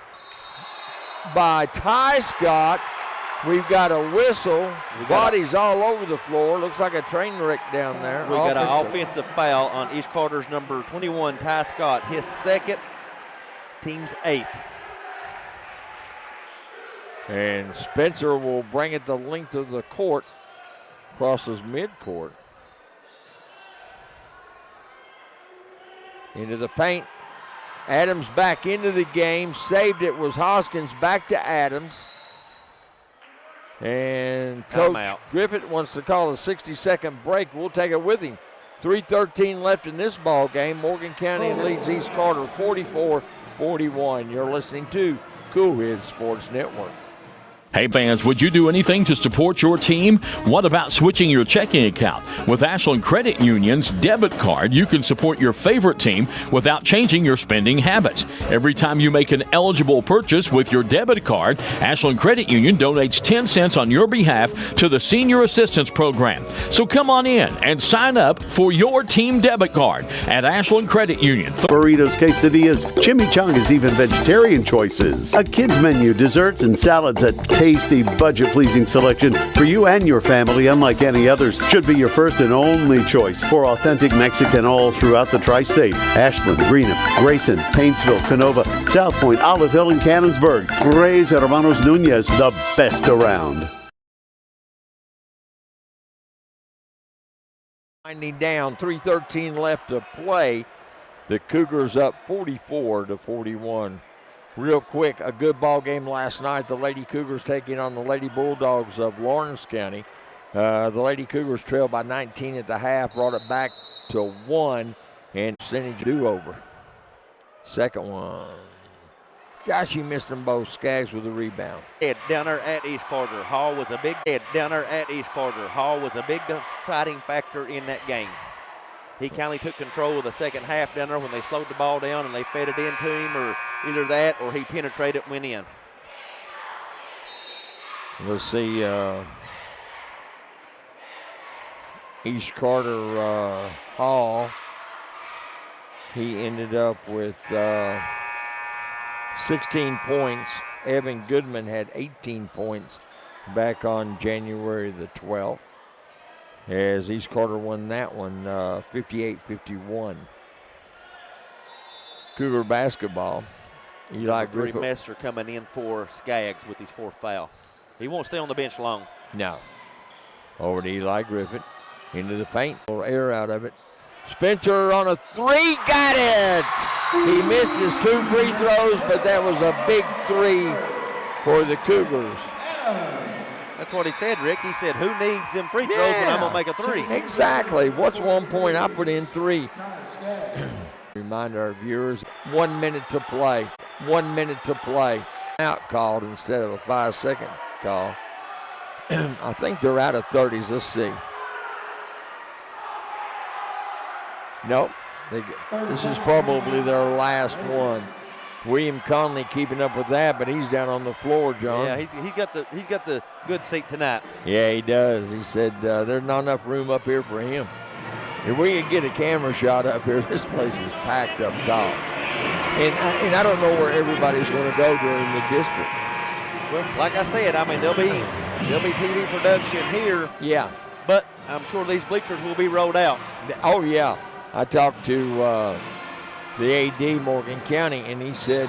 by Ty Scott. We've got a whistle. Bodies all over the floor. Looks like a train wreck down there. We got an offensive foul on East Carter's number 21, Ty Scott. His second, team's 8th. And Spencer will bring it the length of the court. Crosses midcourt. Into the paint. Adams back into the game. Saved it was Hoskins. Back to Adams. And Coach Griffith wants to call a 60-second break. We'll take it with him. 3:13 left in this ball game. Morgan County leads East Carter 44-41. You're listening to Cool Head Sports Network. Hey fans, would you do anything to support your team? What about switching your checking account? With Ashland Credit Union's debit card, you can support your favorite team without changing your spending habits. Every time you make an eligible purchase with your debit card, Ashland Credit Union donates 10 cents on your behalf to the Senior Assistance Program. So come on in and sign up for your team debit card at Ashland Credit Union. Burritos, quesadillas, chimichangas, even vegetarian choices. A kids menu, desserts and salads at tasty, budget-pleasing selection for you and your family, unlike any others, should be your first and only choice for authentic Mexican all throughout the tri-state. Ashland, Greenup, Grayson, Paintsville, Canova, South Point, Olive Hill, and Cannonsburg. Reyes Hermanos Nunez, the best around. Winding down, 3:13 left to play. The Cougars up 44-41. Real quick, a good ball game last night. The Lady Cougars taking on the Lady Bulldogs of Lawrence County. The Lady Cougars trailed by 19 at the half, brought it back to 1, and percentage do-over. Second one. Gosh, he missed them both. Skaggs with the rebound. Down there at East Carter. Hall was a big deciding factor in that game. He kindly took control of the second half down there when they slowed the ball down and they fed it into him, or either that or he penetrated, went in. Let's see. East Carter Hall. He ended up with 16 points. Evan Goodman had 18 points back on January the 12th. As East Carter won that one 58-51. Cougar basketball. Eli Griffith. Messer coming in for Skaggs with his fourth foul. He won't stay on the bench long. No. Over to Eli Griffith. Into the paint. A little air out of it. Spencer on a three. Got it! He missed his 2 free throws, but that was a big 3 for the Cougars. That's what he said, Rick. He said, who needs them free throws when I'm going to make a 3? Exactly. What's 1 point? I put in 3. Remind our viewers, 1 minute to play. 1 minute to play. Out called instead of a 5-second call. I think they're out of 30s. Let's see. Nope. This is probably their last one. William Conley keeping up with that, but he's down on the floor, John. Yeah, he's got the good seat tonight. Yeah, he does. He said there's not enough room up here for him. If we could get a camera shot up here, this place is packed up top. And I don't know where everybody's going to go during the district. Well, like I said, I mean there'll be TV production here. Yeah. But I'm sure these bleachers will be rolled out. Oh yeah, I talked to the AD Morgan County, and he said,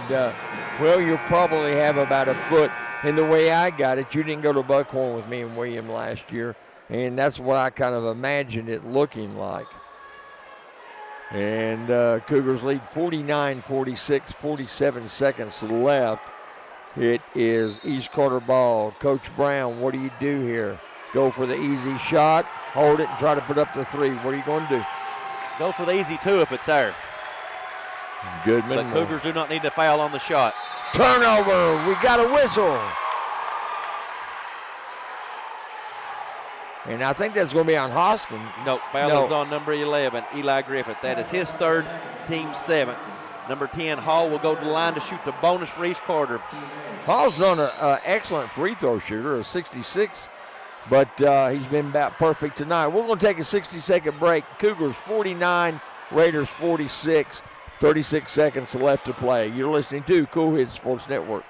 well, you'll probably have about a foot. And the way I got it, you didn't go to Buckhorn with me and William last year, and that's what I kind of imagined it looking like. And Cougars lead 49-46, 47 seconds left. It is East Carter ball. Coach Brown, what do you do here? Go for the easy shot, hold it, and try to put up the 3. What are you going to do? Go for the easy 2 if it's there. Goodman. The Cougars do not need to foul on the shot. Turnover. We got a whistle. And I think that's going to be on Hoskin. No, foul is on number 11, Eli Griffith. That is his 3rd, team 7th. Number 10, Hall will go to the line to shoot the bonus for East Carter. Hall's done an excellent free throw shooter, a 66, but he's been about perfect tonight. We're going to take a 60-second break. Cougars 49, Raiders 46, 36 seconds left to play. You're listening to Cool Hits Sports Network.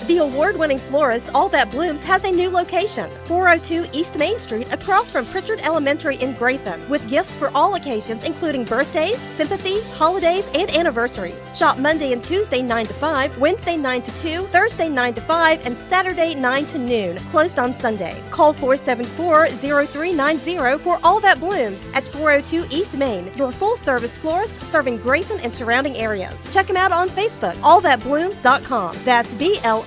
The award-winning florist All That Blooms has a new location, 402 East Main Street, across from Pritchard Elementary in Grayson, with gifts for all occasions including birthdays, sympathy, holidays, and anniversaries. Shop Monday and Tuesday 9 to 5, Wednesday 9 to 2, Thursday 9 to 5, and Saturday 9 to noon, closed on Sunday. Call 474-0390 for All That Blooms at 402 East Main, your full-service florist serving Grayson and surrounding areas. Check him out on Facebook, allthatblooms.com. That's BLOOMZ.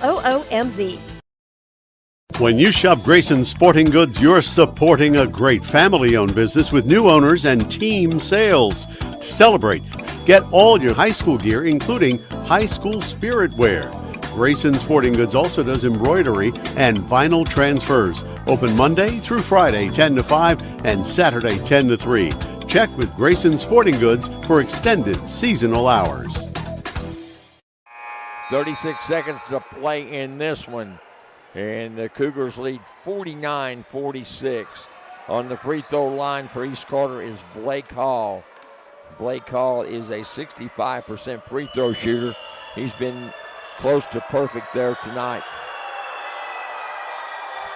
When you shop Grayson Sporting Goods, you're supporting a great family-owned business with new owners and team sales. To celebrate, get all your high school gear, including high school spirit wear. Grayson Sporting Goods also does embroidery and vinyl transfers. Open Monday through Friday 10 to 5 and Saturday 10 to 3. Check with Grayson Sporting Goods for extended seasonal hours. 36 seconds to play in this one. And the Cougars lead 49-46. On the free throw line for East Carter is Blake Hall. Blake Hall is a 65% free throw shooter. He's been close to perfect there tonight.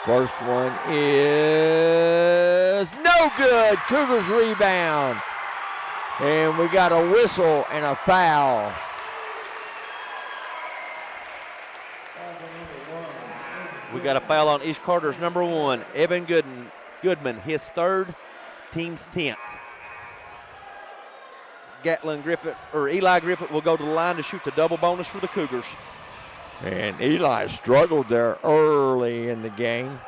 First one is no good. Cougars rebound. And we got a whistle and a foul. We got a foul on East Carter's number 1, Evan Goodman, his 3rd, team's 10th. Eli Griffith will go to the line to shoot the double bonus for the Cougars. And Eli struggled there early in the game.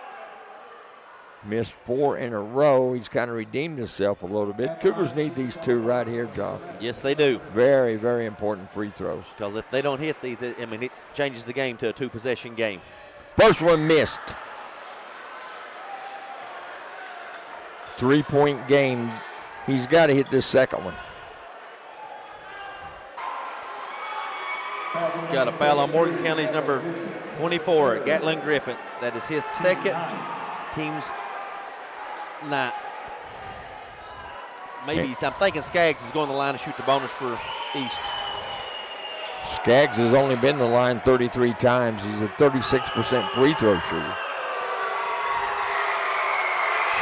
Missed 4 in a row. He's kind of redeemed himself a little bit. Cougars need these 2 right here, John. Yes, they do. Very, very important free throws. Because if they don't hit these, it changes the game to a 2-possession game. First one missed. 3-point game. He's got to hit this second one. Got a foul on Morgan County's number 24, Gatlin Griffith. That is his 2nd, team's 9th. Maybe I'm thinking Skaggs is going to the line to shoot the bonus for East. Skaggs has only been to the line 33 times. He's a 36% free throw shooter.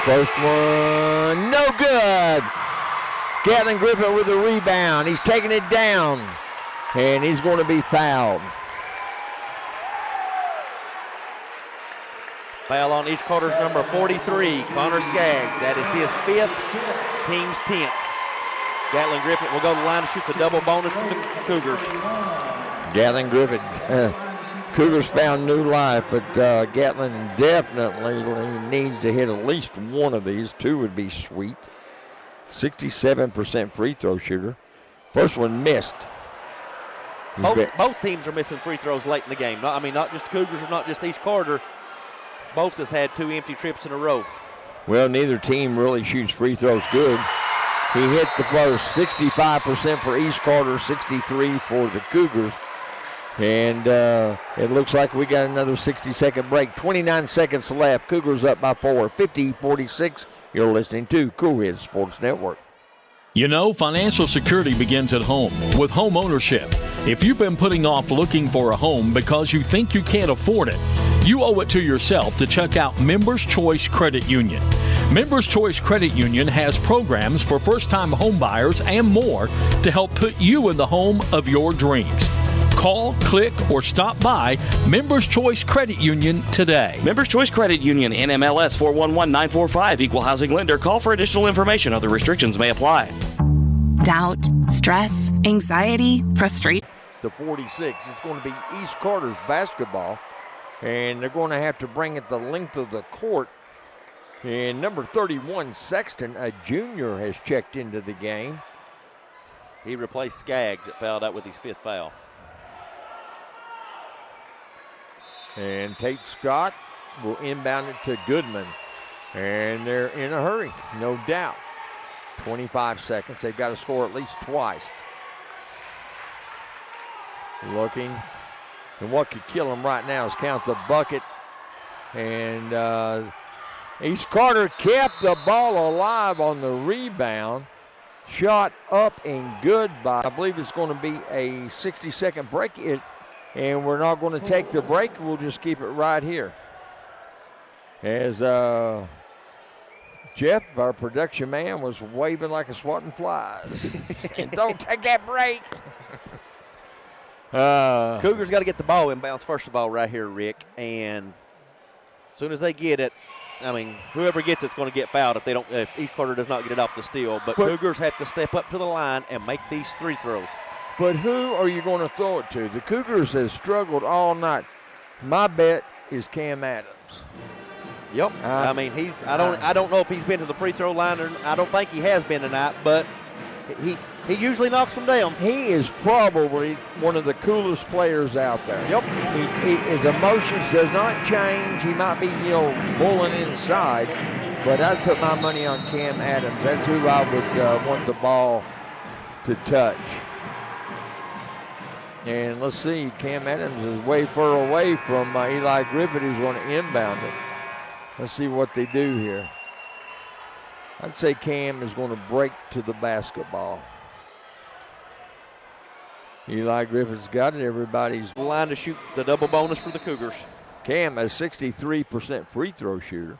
First one, no good. Gatlin Griffith with a rebound. He's taking it down, and he's going to be fouled. Foul on East Carter's number 43, Connor Skaggs. That is his 5th, team's 10th. Gatlin Griffith will go to the line to shoot the double bonus for the Cougars. Gatlin Griffith, Cougars found new life, but Gatlin definitely needs to hit at least one of these. 2 would be sweet. 67% free throw shooter. First one missed. Both teams are missing free throws late in the game. Not just Cougars or not just East Carter. Both has had 2 empty trips in a row. Well, neither team really shoots free throws good. He hit the first, 65% for East Carter, 63% for the Cougars. And it looks like we got another 60-second break. 29 seconds left. Cougars up by 4, 50-46. You're listening to Cool Head Sports Network. You know, financial security begins at home with home ownership. If you've been putting off looking for a home because you think you can't afford it, you owe it to yourself to check out Members Choice Credit Union. Members Choice Credit Union has programs for first-time home buyers and more to help put you in the home of your dreams. Call, click, or stop by Members Choice Credit Union today. Members Choice Credit Union, NMLS 411945, Equal Housing Lender. Call for additional information. Other restrictions may apply. Doubt, stress, anxiety, frustration. The 46 is going to be East Carter's basketball, and they're going to have to bring it the length of the court. And number 31, Sexton, a junior, has checked into the game. He replaced Skaggs that fouled out with his 5th foul. And Tate Scott will inbound it to Goodman. And they're in a hurry, no doubt. 25 seconds. They've got to score at least twice. Looking. And what could kill them right now is count the bucket. And East Carter kept the ball alive on the rebound. Shot up and good by, I believe it's going to be a 60-second break. And we're not going to take the break. We'll just keep it right here. As Jeff, our production man, was waving like a swatting flies. And don't take that break. Cougars got to get the ball inbounds first of all right here, Rick. And as soon as they get it, whoever gets it's going to get fouled if East Carter does not get it off the steal. But Cougars have to step up to the line and make these 3 throws. But who are you going to throw it to? The Cougars have struggled all night. My bet is Cam Adams. Yep. I don't know if he's been to the free throw line or I don't think he has been tonight, but he usually knocks them down. He is probably one of the coolest players out there. Yep. His emotions does not change. He might be, bulling inside, but I'd put my money on Cam Adams. That's who I would want the ball to touch. And let's see, Cam Adams is way far away from Eli Griffith, who's going to inbound it. Let's see what they do here. I'd say Cam is going to break to the basketball. Eli Griffith's got it. Everybody's line to shoot the double bonus for the Cougars. Cam is 63% free throw shooter.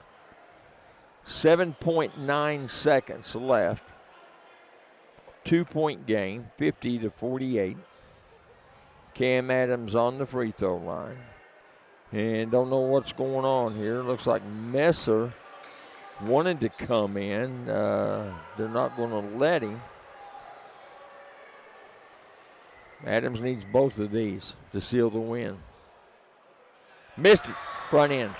7.9 seconds left. 2-point game, 50-48. Cam Adams on the free throw line. And don't know what's going on here. Looks like Messer wanted to come in. They're not going to let him. Adams needs both of these to seal the win. Missed it, front end.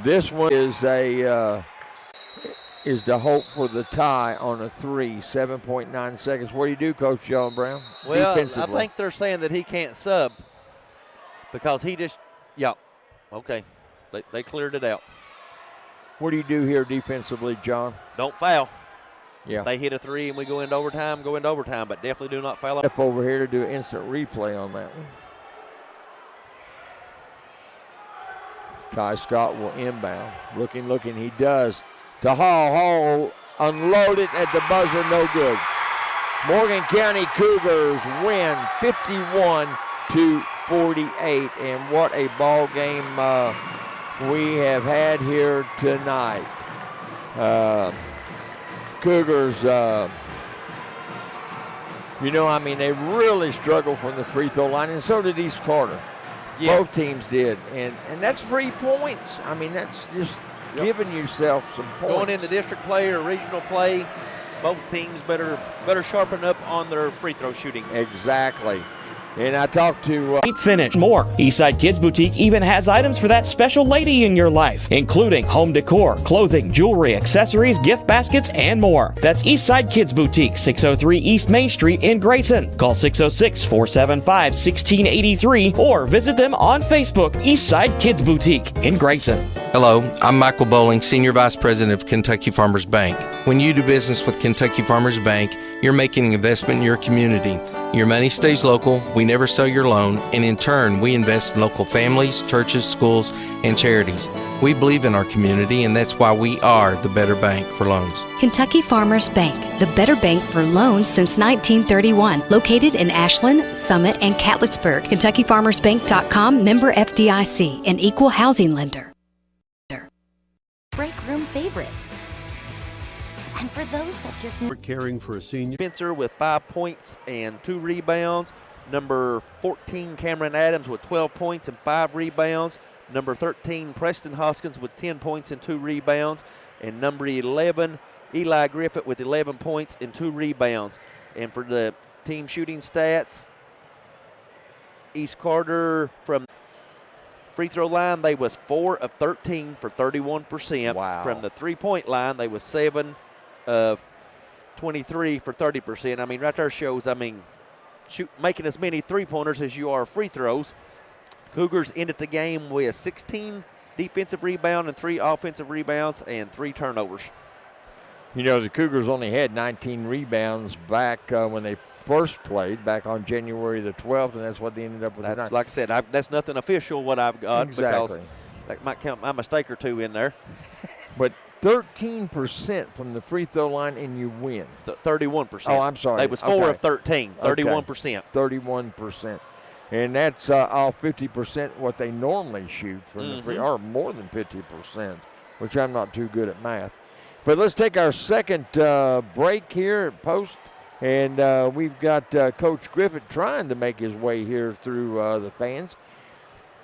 This one is the hope for the tie on a 3, 7.9 seconds. What do you do, Coach John Brown? Well, I think they're saying that he can't sub because he just, okay. They cleared it out. What do you do here defensively, John? Don't foul. Yeah. They hit a 3 and we go into overtime, but definitely do not foul. Step over here to do an instant replay on that one. Ty Scott will inbound. Looking, he does. To Hall unloaded at the buzzer, no good. Morgan County Cougars win 51-48, and what a ball game we have had here tonight. Cougars, they really struggled from the free throw line, and so did East Carter. Yes. Both teams did, and that's free points. That's just giving yourself some points. Going into district play or regional play, both teams better sharpen up on their free throw shooting. Exactly. And I talked to Finish more. Eastside Kids Boutique even has items for that special lady in your life, including home decor, clothing, jewelry, accessories, gift baskets, and more. That's Eastside Kids Boutique, 603 East Main Street in Grayson. Call 606-475-1683 or visit them on Facebook, Eastside Kids Boutique in Grayson. Hello, I'm Michael Bowling, Senior Vice President of Kentucky Farmers Bank. When you do business with Kentucky Farmers Bank, you're making an investment in your community. Your money stays local, we never sell your loan, and in turn, we invest in local families, churches, schools, and charities. We believe in our community, and that's why we are the better bank for loans. Kentucky Farmers Bank, the better bank for loans since 1931. Located in Ashland, Summit, and Catlettsburg. KentuckyFarmersBank.com, member FDIC, an equal housing lender. Break room favorites. And for those that just We're caring for a senior. Spencer with 5 points and 2 rebounds. Number 14, Cameron Adams with 12 points and 5 rebounds. Number 13, Preston Hoskins with 10 points and 2 rebounds. And number 11, Eli Griffith with 11 points and 2 rebounds. And for the team shooting stats, East Carter from free throw line, they was 4 of 13 for 31%. Wow. From the 3-point line, they was 7 of 23 for 30%. Right there shows, making as many three-pointers as you are free throws. Cougars ended the game with 16 defensive rebounds and 3 offensive rebounds and 3 turnovers. The Cougars only had 19 rebounds back when they first played, back on January the 12th, and that's what they ended up with. That's, like I said, that's nothing official what I've got. Exactly. Because that might count my mistake or 2 in there. But 13% from the free throw line, and you win. 31%. Oh, I'm sorry. They was 4 of 13, 31%. 31%. And that's all 50% what they normally shoot from the free, or more than 50%, which I'm not too good at math. But let's take our second break here at post. And we've got Coach Griffith trying to make his way here through the fans.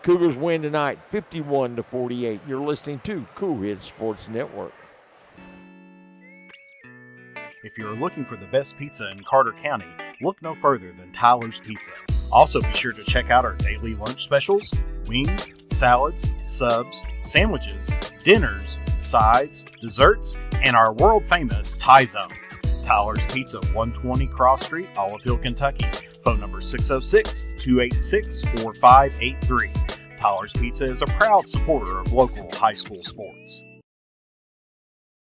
Cougars win tonight, 51-48. You're listening to Cool Head Sports Network. If you're looking for the best pizza in Carter County, look no further than Tyler's Pizza. Also, be sure to check out our daily lunch specials: wings, salads, subs, sandwiches, dinners, sides, desserts, and our world-famous Thai Zone. Tyler's Pizza, 120 Cross Street, Olive Hill, Kentucky. Phone number 606-286-4583. Tyler's Pizza is a proud supporter of local high school sports.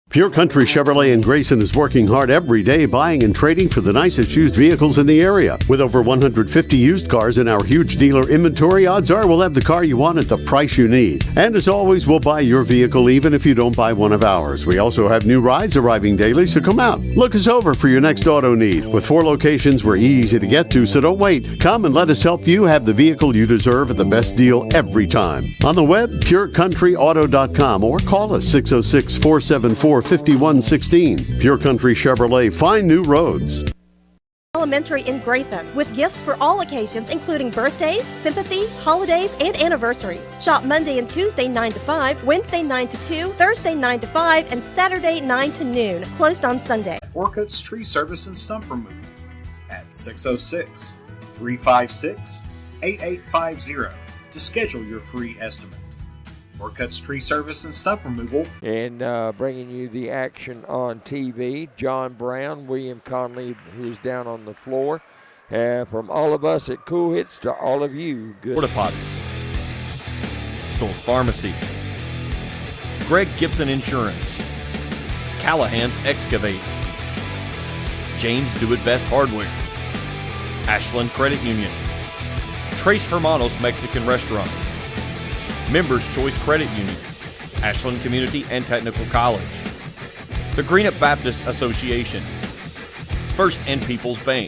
Pure Country Chevrolet in Grayson is working hard every day buying and trading for the nicest used vehicles in the area. With over 150 used cars in our huge dealer inventory, odds are we'll have the car you want at the price you need. And as always, we'll buy your vehicle even if you don't buy one of ours. We also have new rides arriving daily, so come out. Look us over for your next auto need. With 4 locations, we're easy to get to, so don't wait. Come and let us help you have the vehicle you deserve at the best deal every time. On the web, purecountryauto.com, or call us 606-474-5116. Pure Country Chevrolet, find new roads. Elementary in Grayson, with gifts for all occasions, including birthdays, sympathy, holidays, and anniversaries. Shop Monday and Tuesday 9 to 5, Wednesday 9 to 2, Thursday 9 to 5, and Saturday 9 to noon. Closed on Sunday. Orcutt's Tree Service and Stump Removal at 606-356-8850 to schedule your free estimate. Orcutt's Tree Service and Stump Removal. And bringing you the action on TV, John Brown, William Conley, who's down on the floor. From all of us at Cool Hits to all of you, good. Porta Potties, Stone's Pharmacy, Greg Gibson Insurance, Callahan's Excavate, James Do It Best Hardware, Ashland Credit Union, Trace Hermanos Mexican Restaurant, Members Choice Credit Union, Ashland Community and Technical College, the Greenup Baptist Association, First and People's Bank,